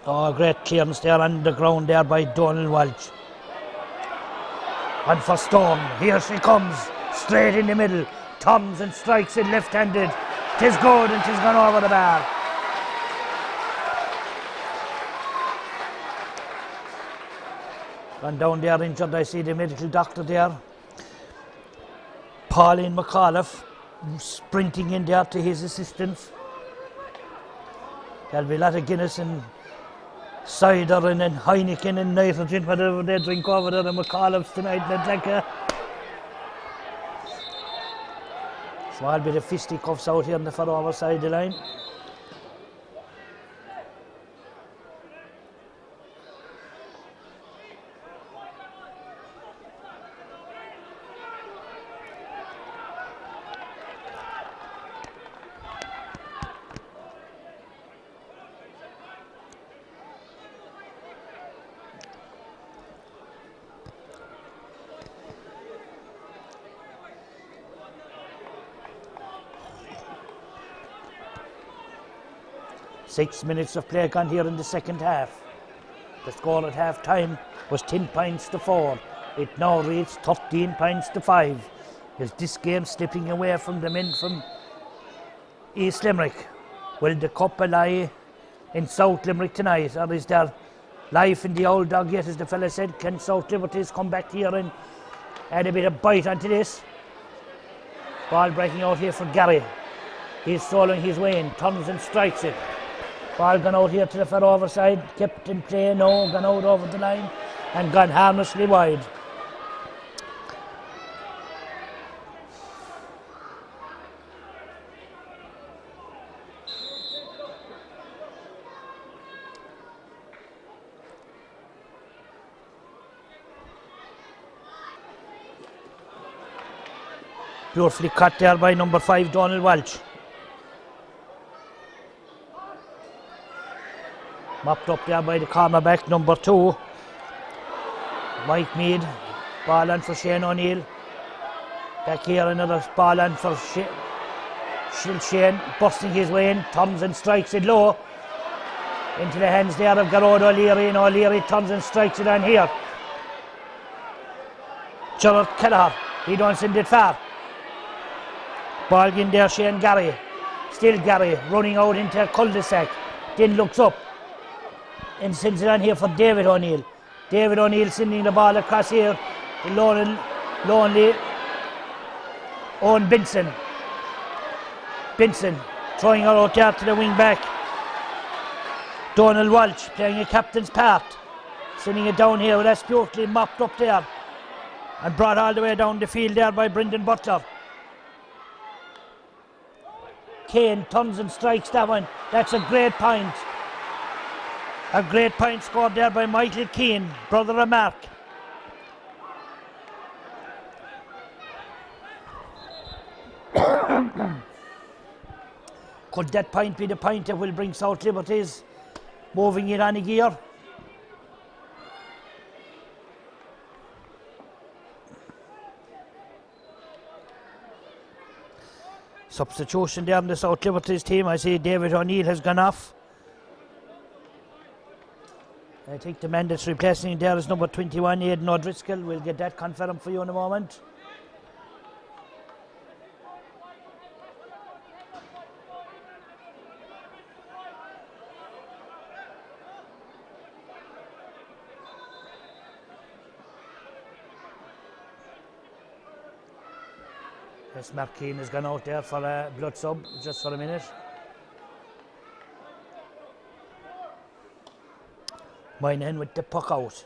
Oh, great clearance there on the ground there by Donald Walsh. And for Storm, here she comes, straight in the middle, turns and strikes it left-handed. 'Tis good and 'tis gone over the bar. Gone down there injured, I see the medical doctor there. Pauline McAuliffe sprinting in there to his assistance. There'll be a lot of Guinness and cider and Heineken and nitrogen, whatever they drink over there in McAuliffe's tonight in Athlacca. Small bit of fisticuffs out here on the far over side of the line. Six minutes of play gone here in the second half. The score at half time was 10 points to 4. It now reads 13 points to 5. Is this game slipping away from the men from East Limerick? Will the cup lie in South Limerick tonight, or is there life in the old dog yet, as the fella said? Can South Liberties come back here and add a bit of bite onto this? Ball breaking out here for Gary. He's soloing his way in, turns and strikes it. Ball gone out here to the far over side, kept in play, no, gone out over the line and gone harmlessly wide. Beautifully cut there by number 5, Donald Walsh. Mopped up there by the cornerback, number 2, Mike Mead. Ball on for Shane O'Neill. Back here, another ball on for Shane, busting his way in, turns and strikes it low. Into the hands there of Gerard O'Leary, and O'Leary turns and strikes it on here. Gerard Kelleher, he don't send it far. Ball in there, Shane Gary. Still Gary, running out into a cul-de-sac. Then looks up and sends it on here for David O'Neill. David O'Neill sending the ball across here. Lonely Owen Benson. Benson throwing her out there to the wing back. Donald Walsh playing a captain's part. Sending it down here. That's beautifully mopped up there. And brought all the way down the field there by Brendan Butler. Kane turns and strikes that one. That's a great point. A great point scored there by Michael Keane, brother of Mark. Could that point be the point that will bring South Liberties moving it on a gear? Substitution there in the South Liberties team. I see David O'Neill has gone off. I think the man that's replacing there is number 21, Aidan O'Driscoll. We'll get that confirmed for you in a moment. Yes, Mark Keane has gone out there for a blood sub, just for a minute. Moynihan with the puck out.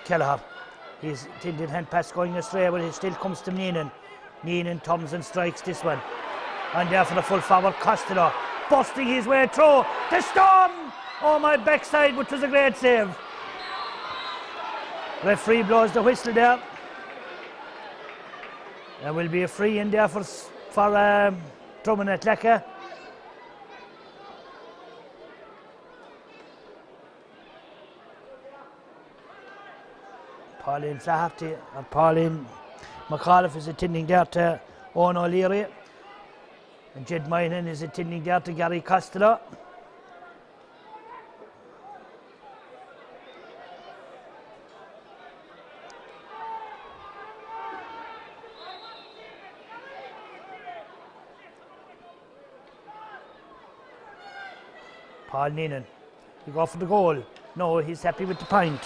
Kelleher, his intended hand pass going astray, but it still comes to Neenan. Neenan turns and strikes this one. And there for the full forward, Costello, busting his way through. The Storm! Oh, my backside, which was a great save. Referee blows the whistle there. There will be a free in there for Dromin Athlacca. Pauline Flaherty and Pauline McAuliffe is attending there to Owen O'Leary. And Jed Moynihan is attending there to Gary Costello. Paul Neenan, he go for the goal. No, he's happy with the point.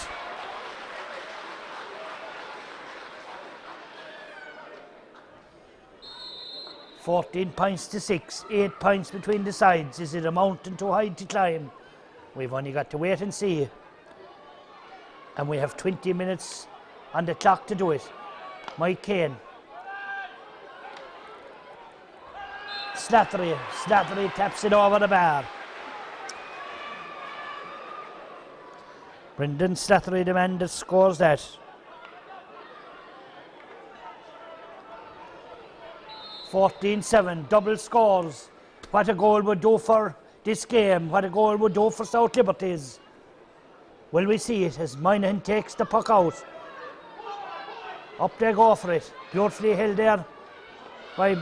£14-6, 8 points between the sides. Is it a mountain too high to climb? We've only got to wait and see. And we have 20 minutes on the clock to do it. Mike Kane. Slattery taps it over the bar. Brendan Slattery, the man that scores that. 14-7, double scores. What a goal would do for this game. What a goal would do for South Liberties. Will we see it as Moynihan takes the puck out. Up they go for it. Beautifully held there by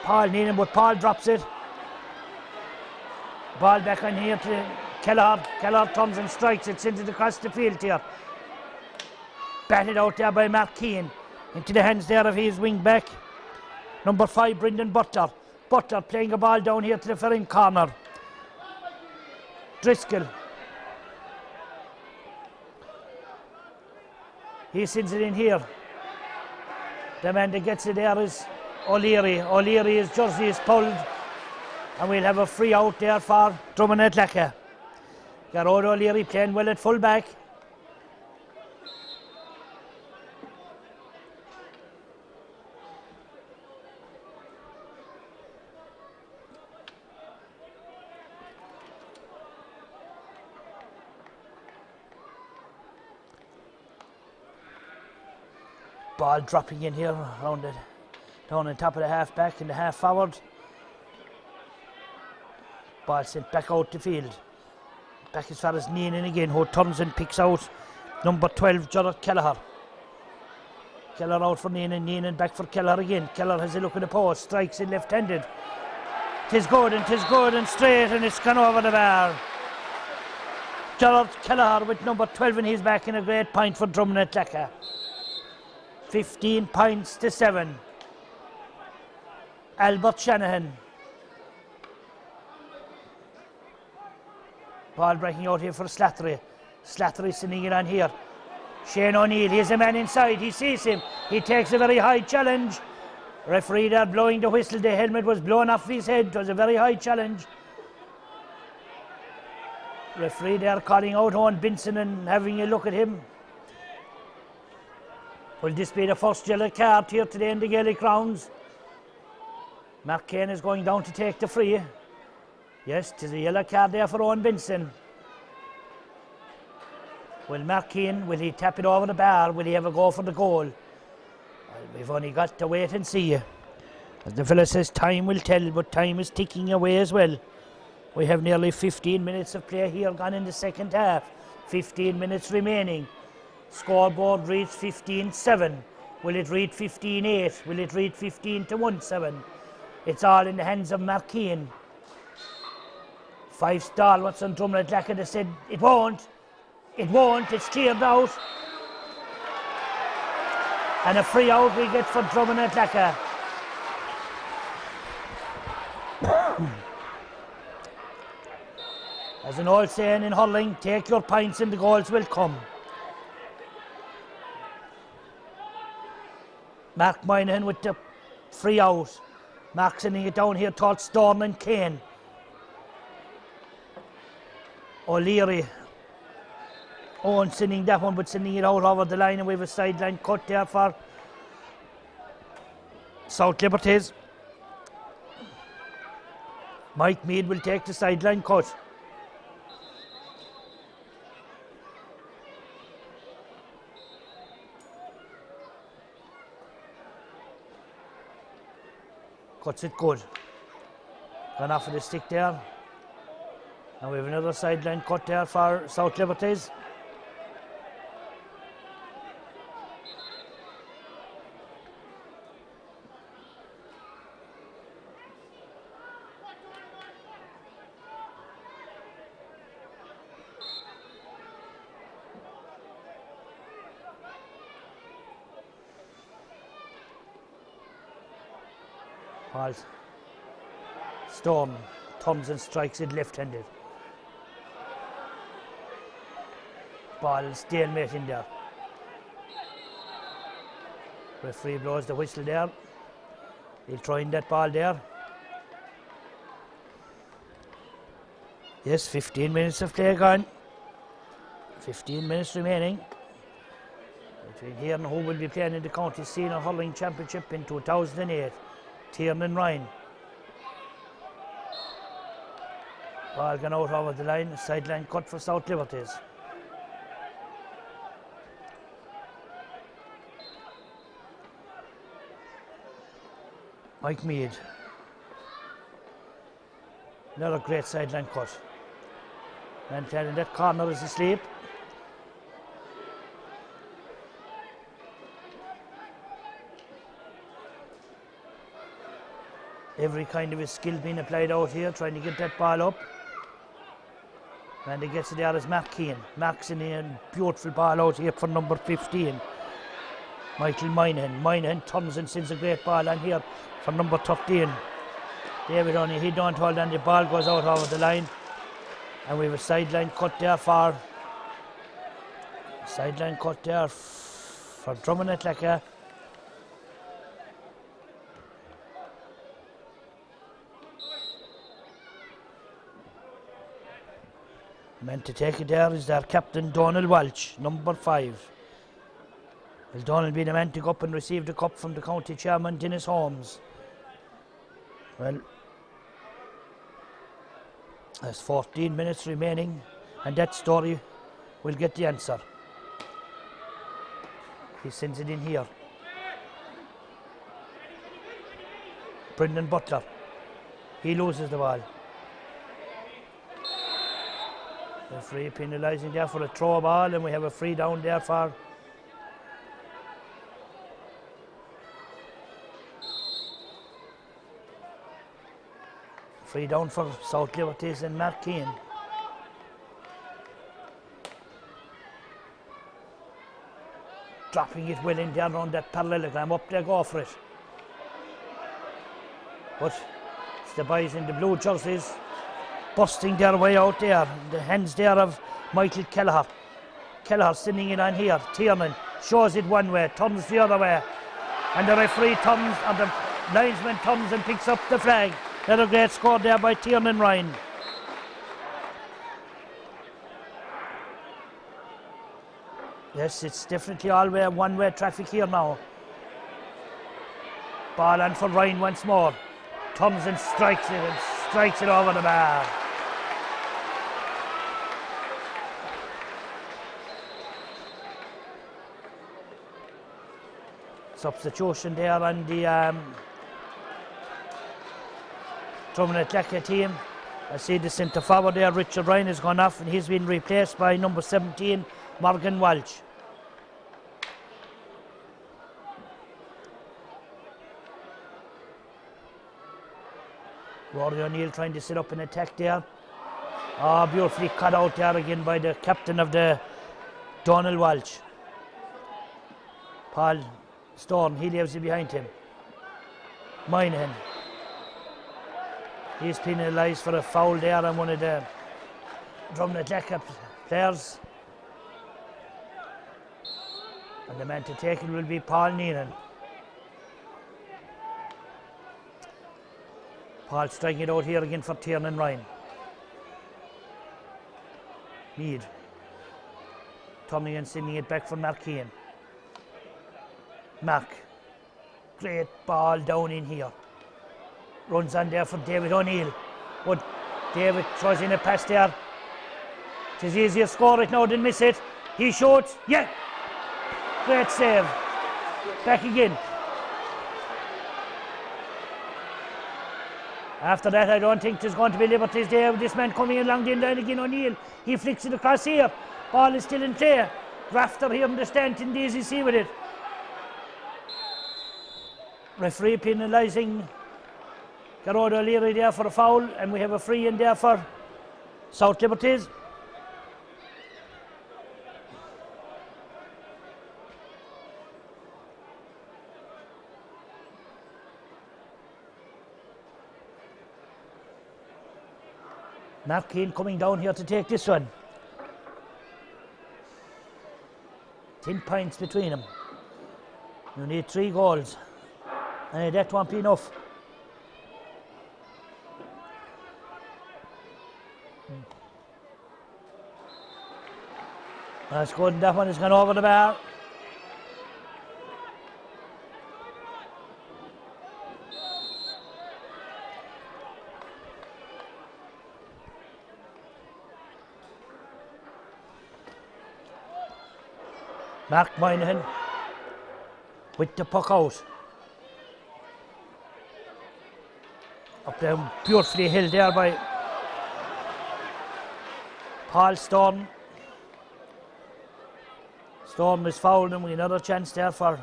Paul Neenan, but Paul drops it. Ball back on here to Kelleher. Kelleher turns and strikes it, sends it across the field here. Batted out there by Mark Keane. Into the hands there of his wing back. Number 5, Brendan Butler. Butler playing a ball down here to the Ferrin corner. Driscoll. He sends it in here. The man that gets it there is O'Leary. O'Leary's jersey is pulled. And we'll have a free out there for Dromin Athlacca. Garrod O'Leary playing well at full back. Ball dropping in here around it, down on top of the half back and the half forward. Ball sent back out the field. Back as far as Neenan again, who turns and picks out number 12, Gerard Kelleher. Kelleher out for Neenan, Neenan back for Kelleher again. Kelleher has a look at the post, strikes it left-handed. 'Tis good and straight, and it's gone over the bar. Gerard Kelleher with number 12 in his back, and a great point for Dromin Athlacca. 15-7. Albert Shanahan. Ball breaking out here for Slattery. Slattery sending it on here. Shane O'Neill, he's a man inside, he sees him, he takes a very high challenge. Referee there blowing the whistle, the helmet was blown off his head, it was a very high challenge. Referee there calling out Owen Benson and having a look at him. Will this be the first yellow card here today in the Gaelic rounds? Mark Kane is going down to take the free. Yes, it is a yellow card there for Owen Benson. Will Mark Kane, will he tap it over the bar? Will he have a go for the goal? Well, we've only got to wait and see. As the fella says, time will tell, but time is ticking away as well. We have nearly 15 minutes of play here gone in the second half. 15 minutes remaining. Scoreboard reads 15-7. Will it read 15-8? Will it read 15-1-7? It's all in the hands of Mark Kane. 5 stalwarts on Dromin Athlacca. They said it won't. It won't. It's cleared out. And a free out we get for Dromin Athlacca. As an old saying in hurling, take your pints and the goals will come. Mark Moynihan with the free out. Mark sending it down here towards Storm and Kane. O'Leary. Owen sending that one, but sending it out over the line, and we have a sideline cut there for South Liberties. Mike Mead will take the sideline cut. Cuts it good. Gone off of the stick there. And we have another sideline cut there for South Liberties. Storm turns and strikes it left-handed. Ball stalemate in there. Referee blows the whistle there. He'll throw in that ball there. Yes, 15 minutes of play gone. 15 minutes remaining. Between here and who will be playing in the County Senior Hurling Championship in 2008. Tiernan and Ryan. Ball gone out over the line, sideline cut for South Liberties. Mike Mead. Another great sideline cut. Man playing in that corner is asleep. Every kind of his skill being applied out here, trying to get that ball up. And he gets it there as Mark Kane. Mark's in a beautiful ball out here for number 15. Michael Moynihan. Moynihan turns and sends a great ball on here for number 13. David Only, he don't hold on, the ball goes out over the line. And we have a sideline cut there for Dromin Athlacca. Meant to take it there is their captain Donald Walsh, number 5. Will Donald be the man to go up and receive the cup from the county chairman Dennis Holmes? Well, there's 14 minutes remaining, and that story will get the answer. He sends it in here. Brendan Butler. He loses the ball. The free penalising there for a throw ball, and we have a free down there for South Liberties and Mark Kane. Dropping it well in there on that parallelogram. Up there, go for it. But it's the boys in the blue jerseys busting their way out there. The hands there of Michael Kelleher. Kelleher sending it on here. Tiernan shows it one way, turns the other way. And the referee turns, and the linesman turns and picks up the flag. Another great score there by Tiernan Ryan. Yes, it's definitely all one-way traffic here now. Ball on for Ryan once more. Turns and strikes it over the bar. Substitution there on the Dromin Athlacca team. I see the centre forward there, Richard Ryan, has gone off and he's been replaced by number 17, Morgan Walsh. Rory O'Neill trying to set up an attack there. Oh, beautifully cut out there again by the captain of the Donald Walsh. Paul Storm, he leaves it behind him. Moynihan. He's penalised for a foul there on one of the Dromin Athlacca players. And the man to take it will be Paul Neenan. Paul striking it out here again for Tiernan Ryan. Mead. Turning and sending it back for Mark Keane. Mark. Great ball down in here. Runs on there for David O'Neill. But David throws in a pass there. It's easier to score it now than miss it. He shoots. Yeah! Great save. Back again. After that, I don't think there's going to be Liberties there. This man coming along the line again, O'Neill. He flicks it across here. Ball is still in play. Rafter here in the stand, can easy see with it. Referee penalising Garrod O'Leary there for a foul, and we have a free in there for South Liberties. Mark Keane coming down here to take this one. 10 points between them. You need 3 goals. And that won't be enough. That's good. That one has gone over the bar. Mark Moynihan with the puck out. Up there, beautifully held there by Paul Storm. Storm is fouled, and we another chance there for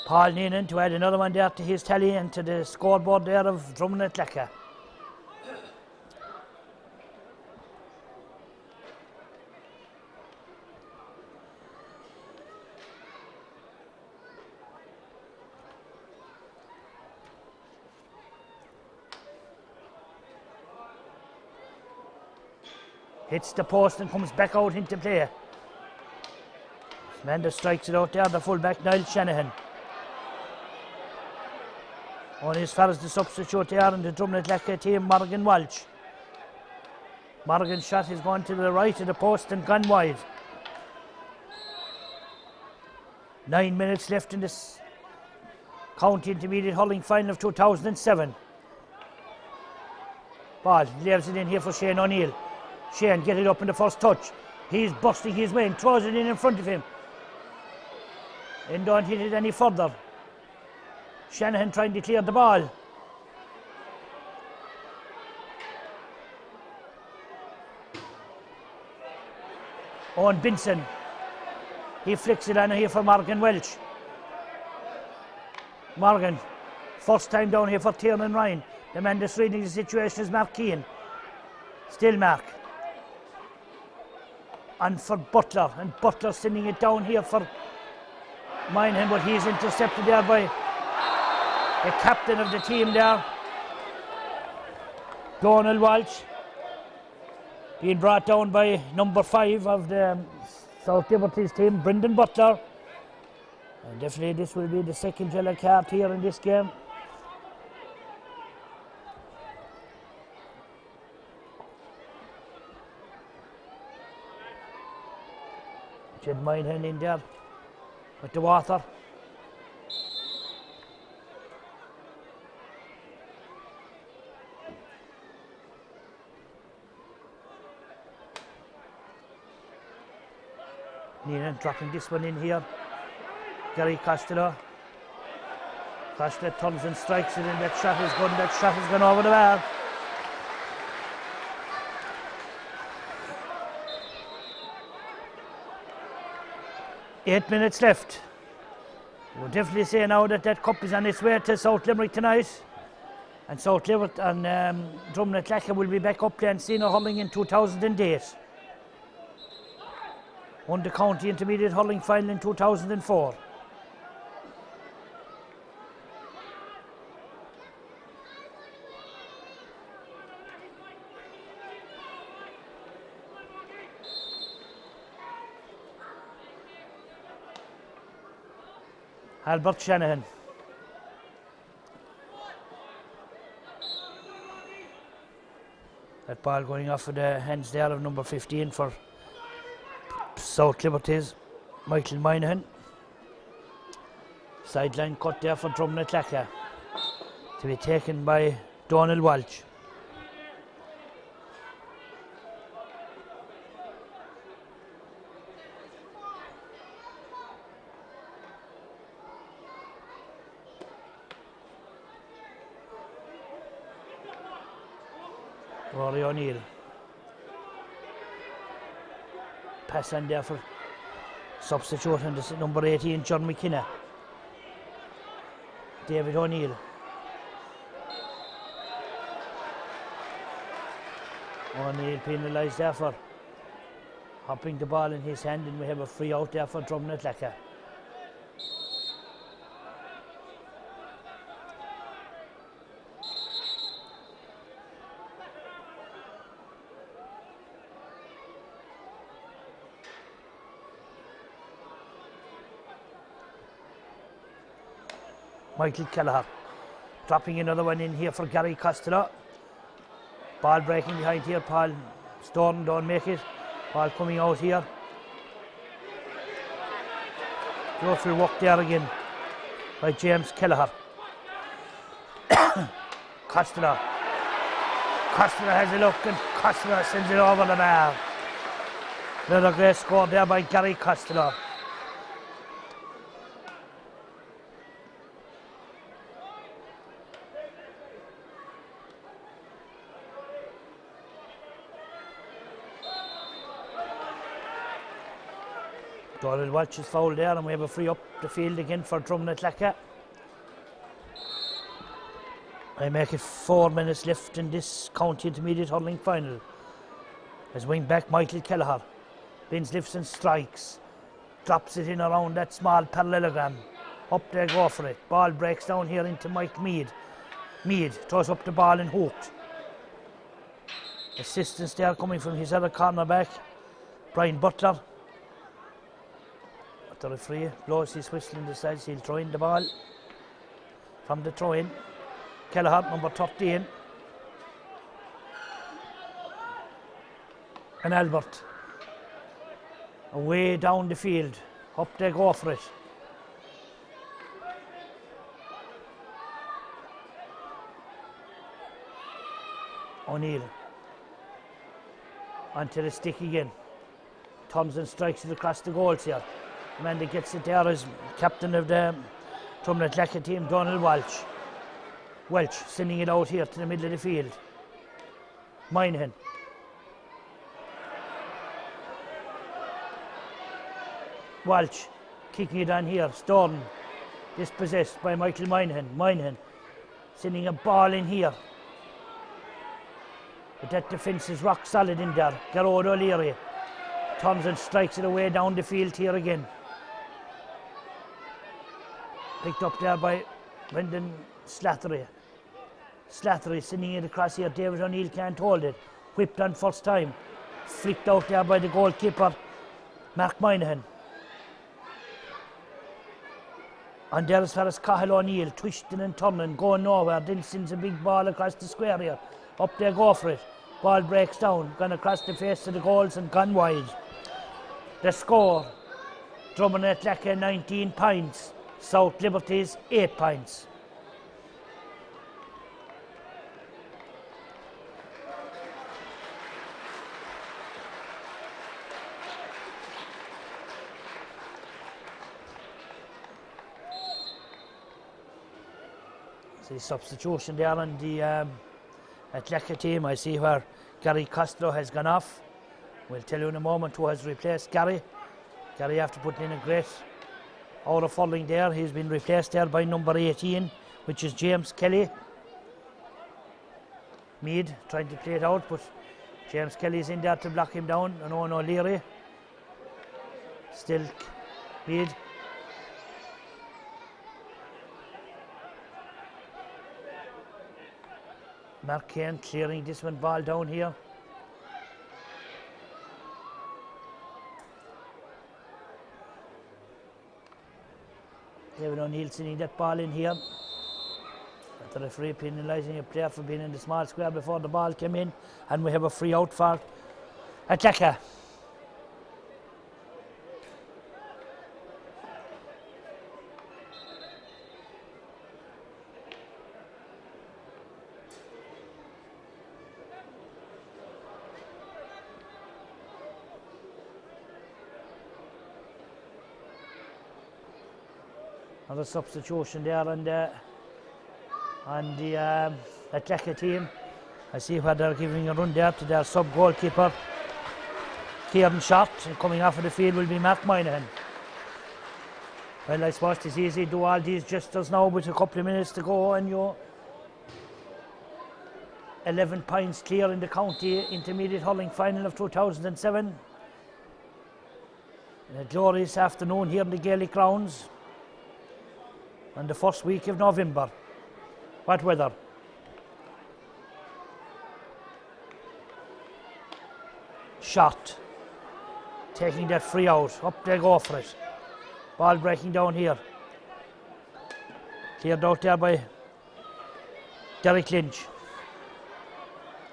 Paul Neenan to add another one there to his tally and to the scoreboard there of Dromin Athlacca. Hits the post and comes back out into play. Man that strikes it out there, the fullback Niall Shanahan. Only as far as the substitute there in the Dromin Athlacca team, Morgan Walsh. Morgan's shot is gone to the right of the post and gone wide. 9 minutes left in this county intermediate hurling final of 2007. Ball leaves it in here for Shane O'Neill. Shane get it up in the first touch. He's busting his way and throws it in front of him. And don't hit it any further. Shanahan trying to clear the ball. Owen Binson. He flicks it on here for Morgan Welch. Morgan, first time down here for Tiernan Ryan. The man that's reading the situation is Mark Keane. Still Mark. And for Butler, and Butler sending it down here for Moynihan, but he's intercepted there by the captain of the team there, Donald Walsh. being brought down by number 5 of the South Liberties team, Brendan Butler. And definitely this will be the second yellow card here in this game. Jed Minehan in there with the water. Nina dropping this one in here. Gary Costello. Costello turns and strikes it, and that shot is good. That shot has gone over the bar. Eight minutes left. We'll definitely say now that that cup is on its way to South Limerick tonight. And South Limerick and Dromin Athlacca will be back up playing senior hurling in 2008. Won the county intermediate hurling final in 2004. Albert Shanahan. That ball going off of the hands there of number 15 for South Liberties, Michael Minehan. Sideline cut there for Dromin Athlacca to be taken by Donald Walsh. Rory O'Neill. Pass on there for substitute, and this is number 18, John McKenna. David O'Neill. O'Neill penalised there for hopping the ball in his hand, and we have a free out there for Dromin Athlacca. Michael Kelleher dropping another one in here for Gary Costello. Ball breaking behind here, Paul Stone don't make it. Ball coming out here. Beautiful work there again by James Kelleher. Costello. Costello has a look, and Costello sends it over the bar. Another great score there by Gary Costello. Donald Walsh is fouled there, and we have a free up the field again for Dromin Athlacca. I make it 4 minutes left in this county intermediate hurling final. As wing back Michael Kelleher bends, lifts and strikes, drops it in around that small parallelogram. Up they go for it. Ball breaks down here into Mike Mead. Mead throws up the ball and hooked. Assistance there coming from his other cornerback, Brian Butler. The referee blows his whistle and decides he'll throw in the ball. From the throw in, Kelleher, number 13. And Albert. Away down the field. Up they go for it. O'Neill. Onto the stick again. Turns and strikes it across the goals here. The man that gets it there is captain of the Dromin Athlacca team, Donald Walsh. Welch sending it out here to the middle of the field. Minehan. Walsh kicking it on here. Storm dispossessed by Michael Minehan. Minehan sending a ball in here. But that defence is rock solid in there. Garrod O'Leary turns and strikes it away down the field here again. Picked up there by Brendan Slattery. Slattery sending it across here. David O'Neill can't hold it. Whipped on first time. flicked out there by the goalkeeper, Mark Moynihan. And there as far as Cahill O'Neill, twisting and turning, going nowhere, then sends a big ball across the square here. Up there, go for it. Ball breaks down, gone across the face of the goals and gone wide. The score, Dromin Athlacca 19 points, South Liberties 8 points. See substitution there on the Athlacca team. I see where Gary Costello has gone off. We'll tell you in a moment who has replaced Gary. Gary, after putting in a great hour of hurling there, he's been replaced there by number 18, which is James Kelly. Mead trying to play it out, but James Kelly's in there to block him down. And Owen O'Leary. Still Mead. Mark Kane clearing this one ball down here. David O'Neill sending that ball in here. The referee penalising a player for being in the small square before the ball came in, and we have a free out for Athlacca. Another substitution there on the Athlacca team. I see where they're giving a run there to their sub-goalkeeper, Kieran Short, and coming off of the field will be Mark Moynihan. Well, I suppose it's easy to do all these gestures now with a couple of minutes to go, and you're 11 points clear in the county intermediate hurling final of 2007. A glorious afternoon here in the Gaelic grounds on the first week of November. What weather. Shot. Taking that free out. Up they go for it. Ball breaking down here. Cleared out there by Derek Lynch.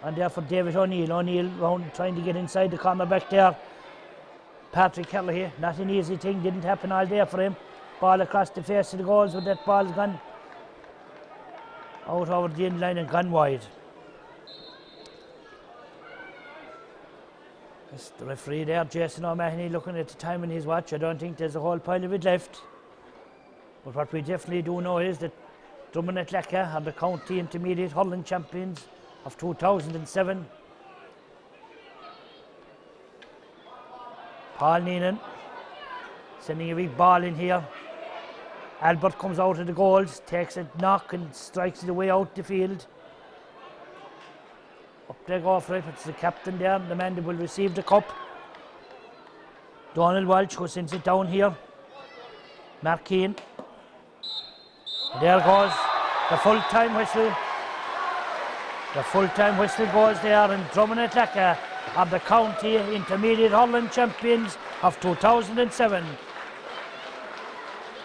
And there for David O'Neill. O'Neill round trying to get inside the corner back there. Patrick Kelleher, not an easy thing, didn't happen all day for him. Ball across the face of the goals, but that ball's gone out over the end line and gone wide. It's the referee there, Jason O'Mahony, looking at the time in his watch. I don't think there's a whole pile of it left. But what we definitely do know is that Dromin Athlacca are the county intermediate hurling champions of 2007. Paul Neenan sending a big ball in here. Albert comes out of the goals, takes a knock and strikes it away out the field. Up they go for it, it's the captain there, the man that will receive the cup. Donald Walsh who sends it down here. Mark Keane. There goes the full-time whistle. The full-time whistle goes there, and Dromin Athlacca are the county intermediate hurling champions of 2007.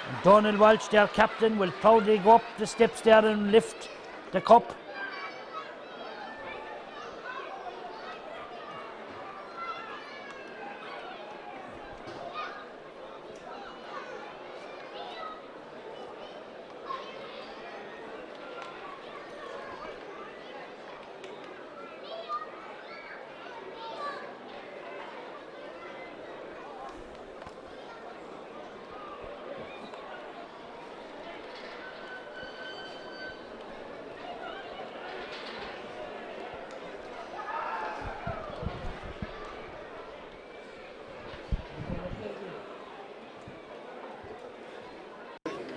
And Donald Walsh, their captain, will proudly go up the steps there and lift the cup.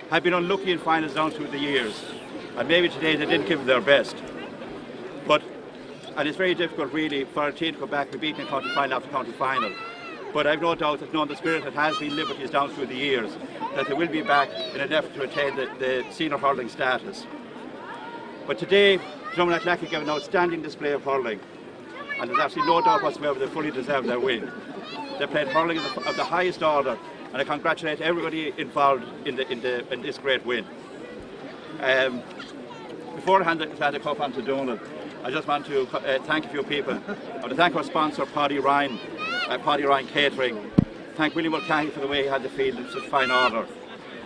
Have been unlucky in finals down through the years, and maybe today they didn't give their best. And it's very difficult really for a team to go back and beat in county final after county final. But I've no doubt that knowing the spirit that has been Liberties down through the years, that they will be back in an effort to attain the senior hurling status. But today, Dromin Athlacca gave an outstanding display of hurling. and there's absolutely no doubt whatsoever they fully deserve their win. They played hurling of the highest order, and I congratulate everybody involved in this great win. Before I hand the cup on to Donald, I just want to thank a few people. I want to thank our sponsor, Paddy Ryan Catering. Thank William Mulcahy for the way he had the field in such fine order.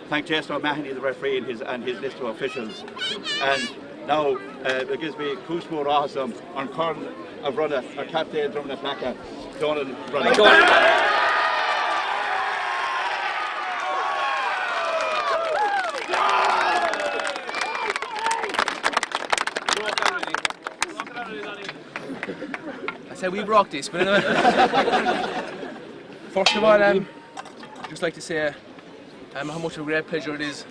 Thank Jason O'Mahony, the referee, and his list of officials. And now it gives me who's more awesome on Corn of Runner, our captain, Dromin Athlacca, Donald Runner. I said we broke this, but anyway. First of all, I'd just like to say how much of a great pleasure it is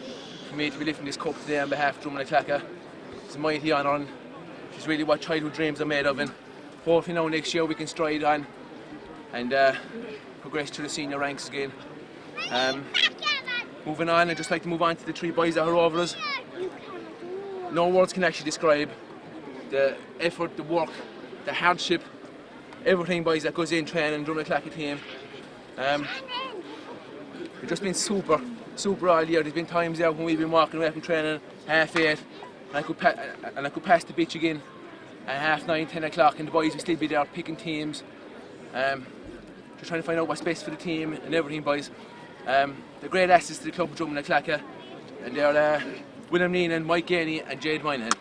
for me to be lifting this cup today on behalf of Dromin Athlacca. It's a mighty honour, and it's really what childhood dreams are made of, and hopefully now next year we can stride on and progress to the senior ranks again. Moving on, I'd just like to move on to the three boys that are over us. No words can actually describe the effort, the work, the hardship, everything, boys, that goes in training the Dromin Athlacca team. It's just been super all year. There's been times there when we've been walking away from training 8:30, and I could pass the pitch again at 9:30, 10 o'clock, and the boys will still be there picking teams, just trying to find out what's best for the team and everything, boys. They're great assets to the club of Dromin Athlacca, and they're William Neenan, Mike Gainey and Jade Moynihan.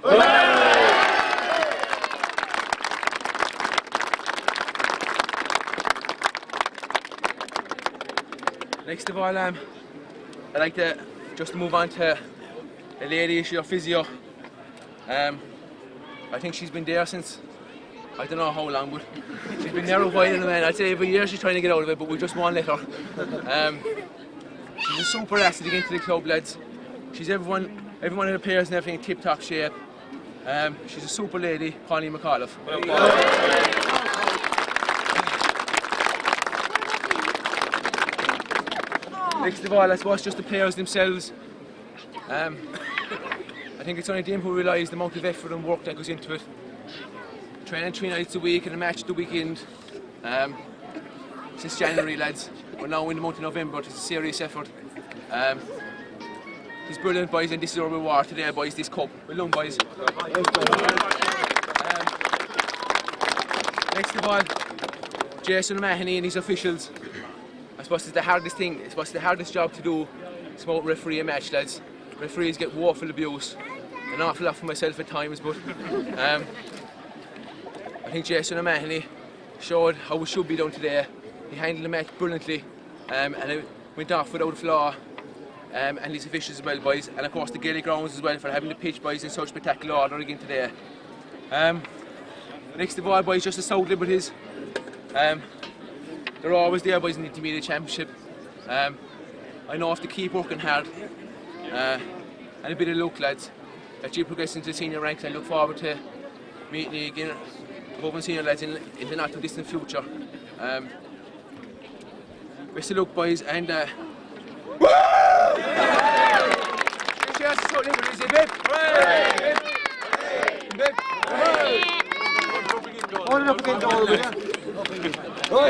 Next of all, I'd like to just move on to a lady, she's a physio. I think she's been there since, I don't know how long, but she's been there a while, and I'd say every year she's trying to get out of it, but we just won't let her. She's a super asset again to the club, lads. She's everyone in the players and everything in tip-top shape. She's a super lady, Connie McAuliffe. Next of all, I suppose just the players themselves. I think it's only them who realise the amount of effort and work that goes into it. Training 3 nights a week and a match the weekend. Since January, lads. We're now in the month of November. It's a serious effort. It's brilliant, boys, and this is our reward today, boys, this cup. Well done, boys. Next of all, Jason O'Mahony and his officials. I suppose it's the hardest thing, it's the hardest job to do. It's about referee a match, lads. Referees get woeful abuse. An awful lot for myself at times, but I think Jason O'Mahony showed how it should be done today. He handled the match brilliantly, and it went off without a flaw. And his officials as well, boys, and of course the Gaelic grounds as well for having the pitch, boys, in such spectacular order again today. Next of all, boys, just the South Liberties. They're always there, boys, in the intermediate championship. I know I have to keep working hard and a bit of luck, lads, that you progress into the senior ranks. I look forward to meeting you again above and senior lads in the not too distant future. Best of luck, boys, and cheers to South Liberties, babe. Hold it up again, Donald. They'll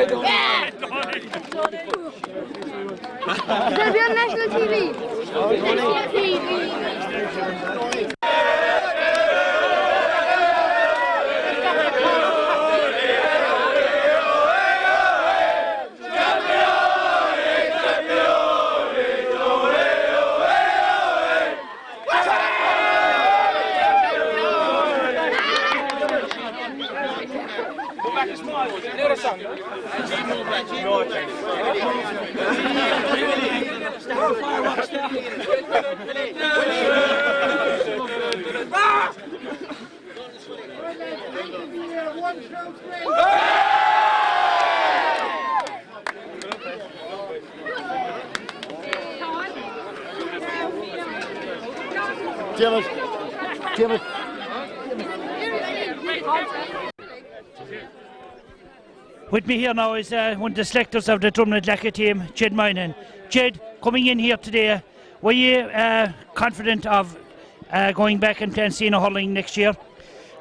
be on national TV. National TV. Jim it. With me here now is one of the selectors of the Dromin Athlacca team, Jed Moynihan. Jed, coming in here today, were you confident of going back and playing senior hurling next year?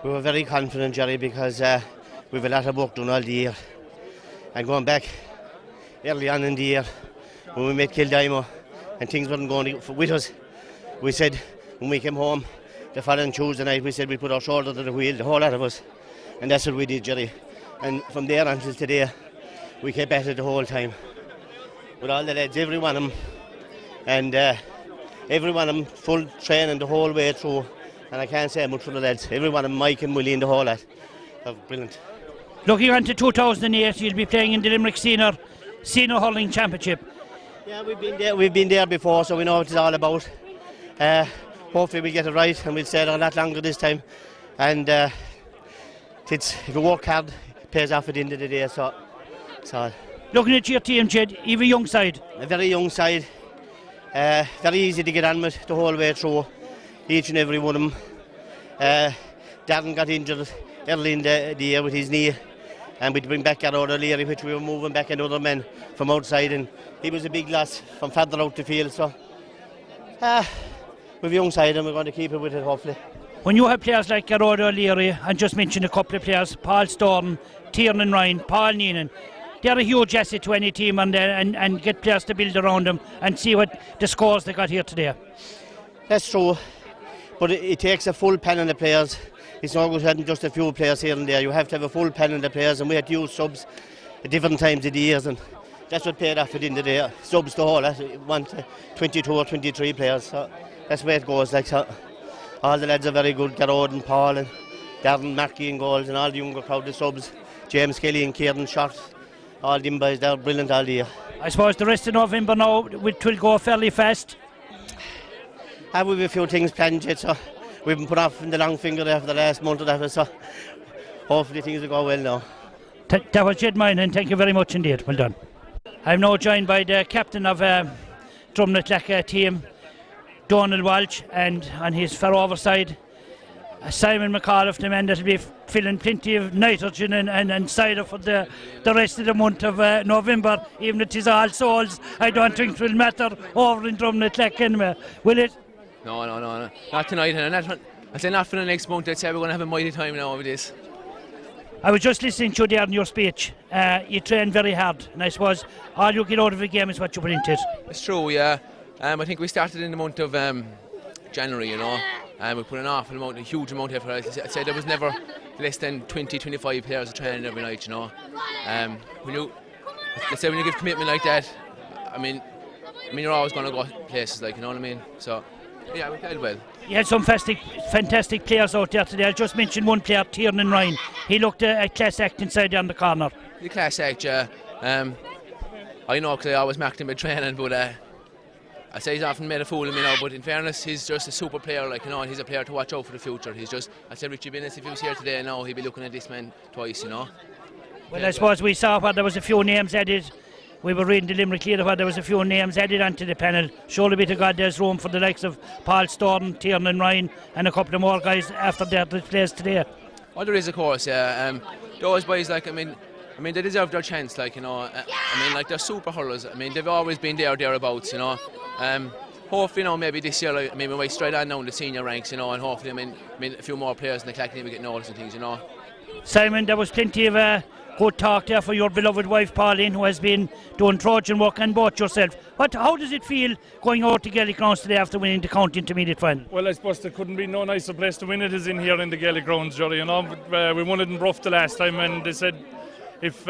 We were very confident, Jerry, because we've a lot of work done all the year. And going back early on in the year, when we met Kildimo and things weren't going with us, we said when we came home the following Tuesday night, we said we'd put our shoulder to the wheel, the whole lot of us. And that's what we did, Jerry. And from there until today, we kept at it the whole time. With all the lads, every one of them. And every one of them full training the whole way through. And I can't say much for the lads. Every one of them, Mike and Willie and the whole lot. Brilliant. Looking on to 2008, you'll be playing in the Limerick Senior Hurling Championship. Yeah, we've been there before, so we know what it's all about. Hopefully we'll get it right and we'll stay there a lot longer this time. And if you work hard, it pays off at the end of the day. So. Looking at your team, Jed, you have a young side. A very young side. Very easy to get on with the whole way through. Each and every one of them. Darren got injured early in the year with his knee. And we'd bring back Garrod O'Leary, which we were moving back another man from outside. And he was a big loss from further out the field. So we've a young side and we're going to keep it with it, hopefully. When you have players like Garrod O'Leary, and just mentioned a couple of players, Paul Storm, Tiernan Ryan, Paul Neenan, they're a huge asset to any team and get players to build around them and see what the scores they got here today. That's true, but it takes a full panel of players. It's not good having just a few players here and there. You have to have a full panel of players, and we had to use subs at different times of the years, and that's what paid off at the end of the day. Subs the whole lot, 22 or 23 players, so that's the way it goes. Like, so all the lads are very good, Garrod and Paul and Darren Mackey in goals, and all the younger crowd, the subs, James Kelly and Kieran Short, all them boys, they're brilliant all the year. I suppose the rest of November now it will go fairly fast. We've a few things planned yet, so we've been put off in the long finger there for the last month or that, so hopefully things will go well now. That was Jed Mine, and thank you very much indeed. Well done. I'm now joined by the captain of Dromin Athlacca team, Donald Walsh, and on his far over side, Simon McAuliffe, the man that will be filling plenty of nitrogen and cider for the rest of the month of November, even if it is All Souls. I don't think it will matter over in Dromin Athlacca anyway, will it? No. Not tonight, and I'd say not for the next month. I'd say we're going to have a mighty time now with this. I was just listening to you there in your speech. You train very hard, and I suppose all you get out of the game is what you put into it. It's true, yeah. I think we started in the month of January, you know. We put a huge amount of effort. I'd say there was never less than 20-25 players training every night, you know. When you give commitment like that, I mean you're always going to go places, like, you know what I mean. So yeah, we played well. You had some fantastic players out there today. I just mentioned one player, Tiernan Ryan. He looked a class act inside there in the corner. The class act, yeah. I know because I always marked him with training, but I say he's often made a fool of me now, but in fairness, he's just a super player, like, you know, and he's a player to watch out for the future. I said Richie Binnis, if he was here today now, he'd be looking at this man twice, you know. Well, I suppose we saw where there was a few names added. We were reading the Limerick Leader where there was a few names added onto the panel. Surely be to God there's room for the likes of Paul Storm, Tiernan Ryan and a couple of more guys after their plays today. Well, there is, of course, yeah. Those boys, like, I mean, they deserve their chance, like, you know. Like, they're super hurlers. They've always been thereabouts, you know. Hopefully, you know, maybe this year, we might stride on now in the senior ranks, you know, and hopefully, a few more players in the Clackney will get noticed and things, you know. Simon, there was plenty of good talk there for your beloved wife Pauline, who has been doing Trojan work, and both yourself. How does it feel going out to Gaelic Grounds today after winning the county intermediate final? Well, I suppose there couldn't be no nicer place to win it is in here in the Gaelic Grounds, Jerry. You know, we won it in Bruff the last time, and they said if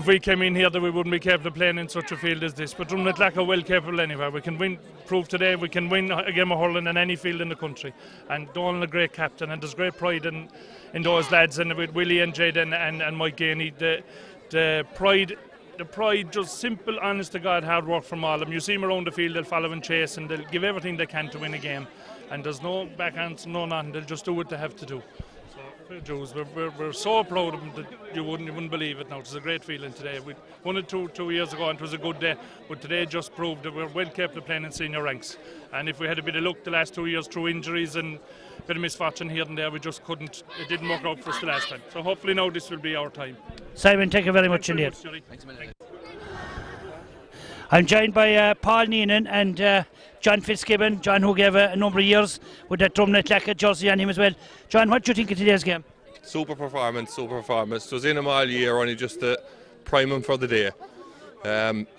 we came in here that we wouldn't be capable of playing in such a field as this. But Dromin Athlacca are well capable anyway. We can prove today we can win a game of hurling in any field in the country. And Donald a great captain, and there's great pride in those lads, and with Willie and Jed and Mike Gainey, the pride, just simple, honest to God, hard work from all of them. You see them around the field, they'll follow and chase, and they'll give everything they can to win a game. And there's no backhands, no nothing. They'll just do what they have to do. So we're so proud of them that you wouldn't believe it now. It's a great feeling today. We won it two years ago, and it was a good day. But today just proved that we're well capable of playing in senior ranks. And if we had a bit of luck the last 2 years through injuries and a bit of misfortune here and there, we just couldn't. It didn't work out for us the last time. So hopefully now this will be our time. Simon, thank you very much indeed. Thanks a minute. I'm joined by Paul Neenan and John Fitzgibbon. John, who gave a number of years with that Dromin Athlacca jersey on him as well. John, what do you think of today's game? Super performance. Was in him all year, only just to prime him for the day.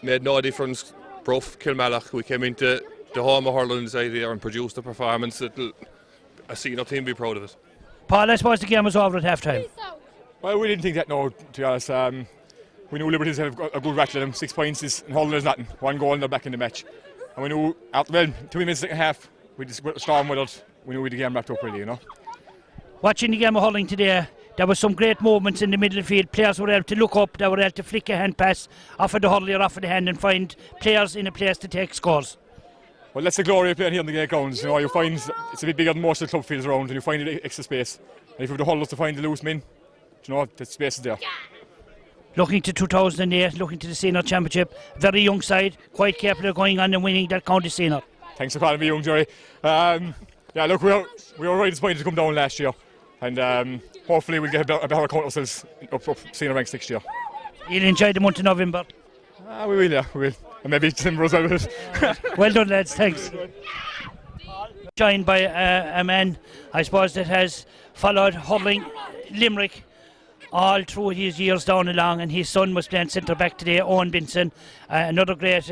Made no difference. Brough, Kilmallock. We came into the home of hurling side here and produced a performance that'll a senior team be proud of it. Paul, I suppose the game was over at half time. Well, we didn't think that, no, to be honest. We knew Liberties have got a good rattle of them. 6 points is hurling is nothing. 1 goal and they're back in the match. And we knew, after 2 minutes second half, we just went storm with it. We knew we had the game wrapped up really, you know. Watching the game of hurling today, there was some great movements in the middle of the field. Players were able to look up, they were able to flick a hand pass off of the hurler, off of the hand, and find players in a place to take scores. Well, that's the glory of playing here in the Gaelic grounds. You know, you find it's a bit bigger than most of the club fields around, and you find extra space. And if you have the hurlers to find the loose men, you know, the space is there. Looking to 2008, looking to the senior championship, very young side, quite capable of going on and winning that county senior. Thanks for calling me young, Jerry. Yeah, look, we were right disappointed to come down last year, and hopefully we'll get a better count ourselves up senior ranks next year. You'll enjoy the month of November. We will, yeah, we will. And maybe December as well. Well done, lads, thanks. Joined by a man, I suppose, that has followed hurling Limerick all through his years down along, and his son was playing centre back today, Owen Binson, another great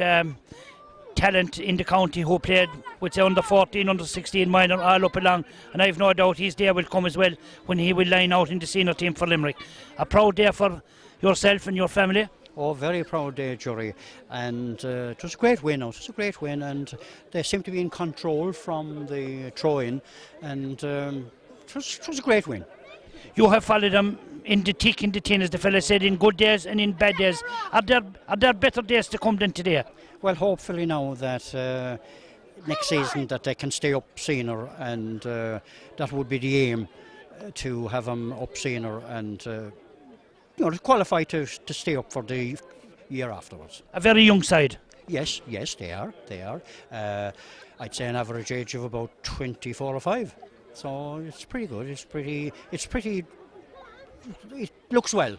talent in the county who played with the under 14, under 16 minor all up along, and I've no doubt his day will come as well when he will line out in the senior team for Limerick. A proud day for yourself and your family. Oh, very proud day, Jury, and it was a great win. It was a great win, and they seem to be in control from the throw-in, and it was a great win. You have followed them in the thick and the thin, as the fella said, in good days and in bad days. Are there better days to come than today? Well, hopefully now that next season that they can stay up senior, and that would be the aim, to have them up senior and you know, to qualify to stay up for the year afterwards. A very young side. Yes, they are. I'd say an average age of about 24 or 5. So it's pretty good. It looks well.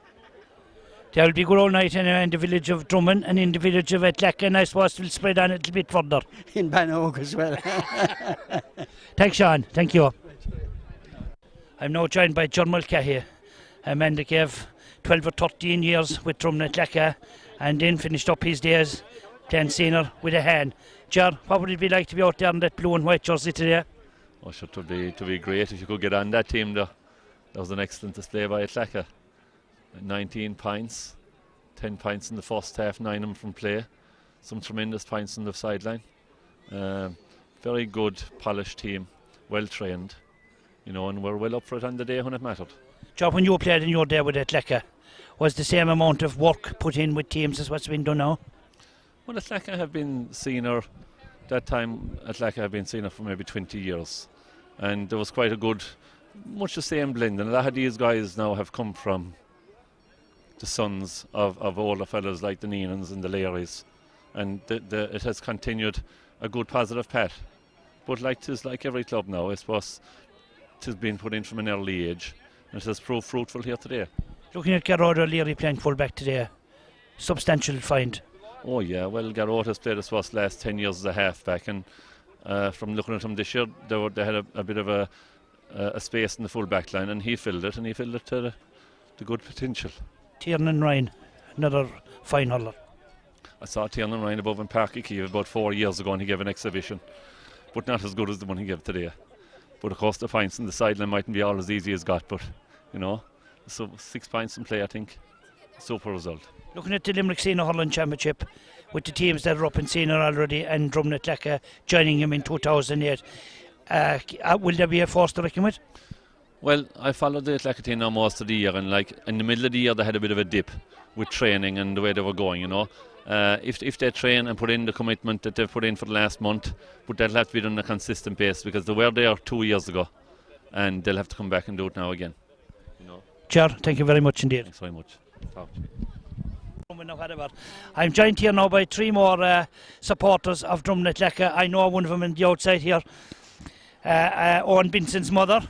There will be a good old night in the village of Dromin and in the village of Athlacca, and I suppose we'll spread on a little bit further. In Bannock as well. Thanks, Sean. Thank you. I'm now joined by John Mulcahy, a man that gave 12 or 13 years with Dromin Athlacca and then finished up his days playing senior with a hand. John, what would it be like to be out there in that blue and white jersey today? Oh, sure, to be great if you could get on that team though. That was an excellent display by Athlacca. 19 points, 10 points in the first half, 9 of them from play. Some tremendous points on the sideline. Very good, polished team, well trained, you know, and we're well up for it on the day when it mattered. John, when you played in your day with Athlacca, was the same amount of work put in with teams as what's been done now? Well, Athlacca have been senior, that time Athlacca have been senior for maybe 20 years. And there was quite a good, much the same blend. And a lot of these guys now have come from the sons of older fellas like the Neenans and the Larrys. And it has continued a good positive path. But like every club now, I suppose it has been put in from an early age. And it has proved fruitful here today. Looking at Garrod O'Leary playing full back today, substantial find. Oh yeah, well Garrod has played us the last 10 years as a half back, and from looking at him this year, they had a bit of a space in the full back line, and he filled it to the good potential. Tiernan Ryan, another fine hurler. I saw Tiernan Ryan above in Parky Kiev about 4 years ago, and he gave an exhibition, but not as good as the one he gave today. But of course the points on the sideline mightn't be all as easy as got, but you know, so 6 points in play, I think. Super result. Looking at the Limerick Senior Hurling Championship, with the teams that are up in senior already and Dromin Athlacca joining him in 2008, will there be a force to reckon with? Well, I followed the Athlacca team now most of the year, and like in the middle of the year they had a bit of a dip with training and the way they were going, you know. If they train and put in the commitment that they've put in for the last month, but that'll have to be done on a consistent basis, because they were there 2 years ago and they'll have to come back and do it now again. You know. Ger, thank you very much indeed. Thanks very much. I'm joined here now by 3 more supporters of Dromin Athlacca. I know one of them on the outside here, Owen Binson's mother.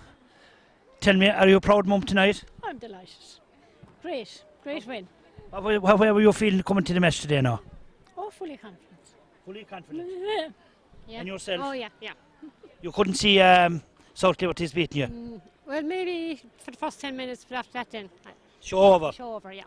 Tell me, are you a proud mum tonight? I'm delighted. Great win. How were you feeling coming to the match today now? Oh, fully confident. Fully confident? Yeah. And yourself? Oh, yeah. You couldn't see South Liberties beating you? Well, maybe for the first 10 minutes, but after that then. Show over. Show over, yeah.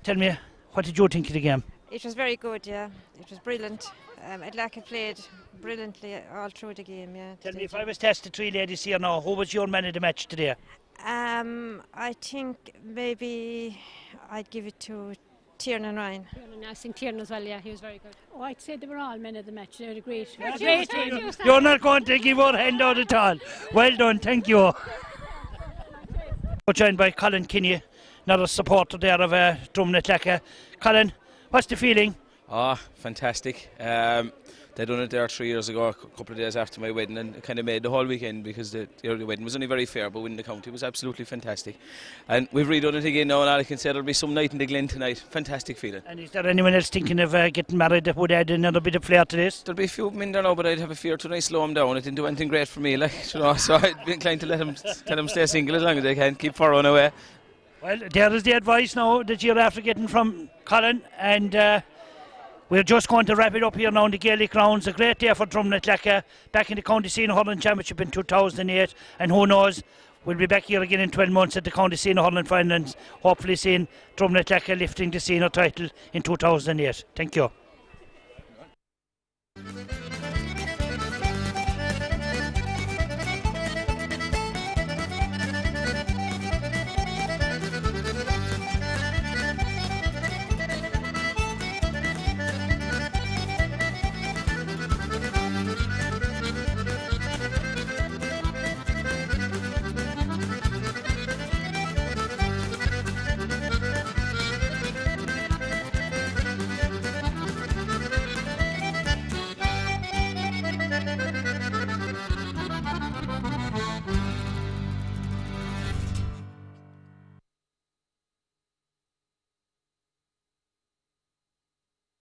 Tell me, what did you think of the game? It was very good, yeah. It was brilliant. Athlacca played brilliantly all through the game, yeah. Tell me, if I was to ask the three ladies here now, who was your man of the match today? I think maybe I'd give it to Tiernan Ryan. I think Tiernan as well, yeah, he was very good. Oh, I'd say they were all men of the match. They were great. Great team. You're not going to give our hand out at all. Well done, thank you. We're joined by Colin Kinney, another supporter there of Dromin Athlacca. Colin, what's the feeling? Fantastic. They done it there 3 years ago, a couple of days after my wedding, and it kind of made the whole weekend because the wedding was only very fair, but winning the county was absolutely fantastic. And we've redone it again now, and all I can say there'll be some night in the Glen tonight. Fantastic feeling. And is there anyone else thinking of getting married that would add another bit of flair to this? There'll be a few of them in there now, but I'd have a fear tonight slow them down. It didn't do anything great for me, so I'd be inclined to tell them stay single as long as they can, keep furrowing away. Well, there is the advice now that you're after getting from Colin, and we're just going to wrap it up here now in the Gaelic grounds. A great day for Dromin Athlacca, back in the County Senior Hurling Championship in 2008, and who knows, we'll be back here again in 12 months at the County Senior Hurling Final, and hopefully seeing Dromin Athlacca lifting the senior title in 2008. Thank you.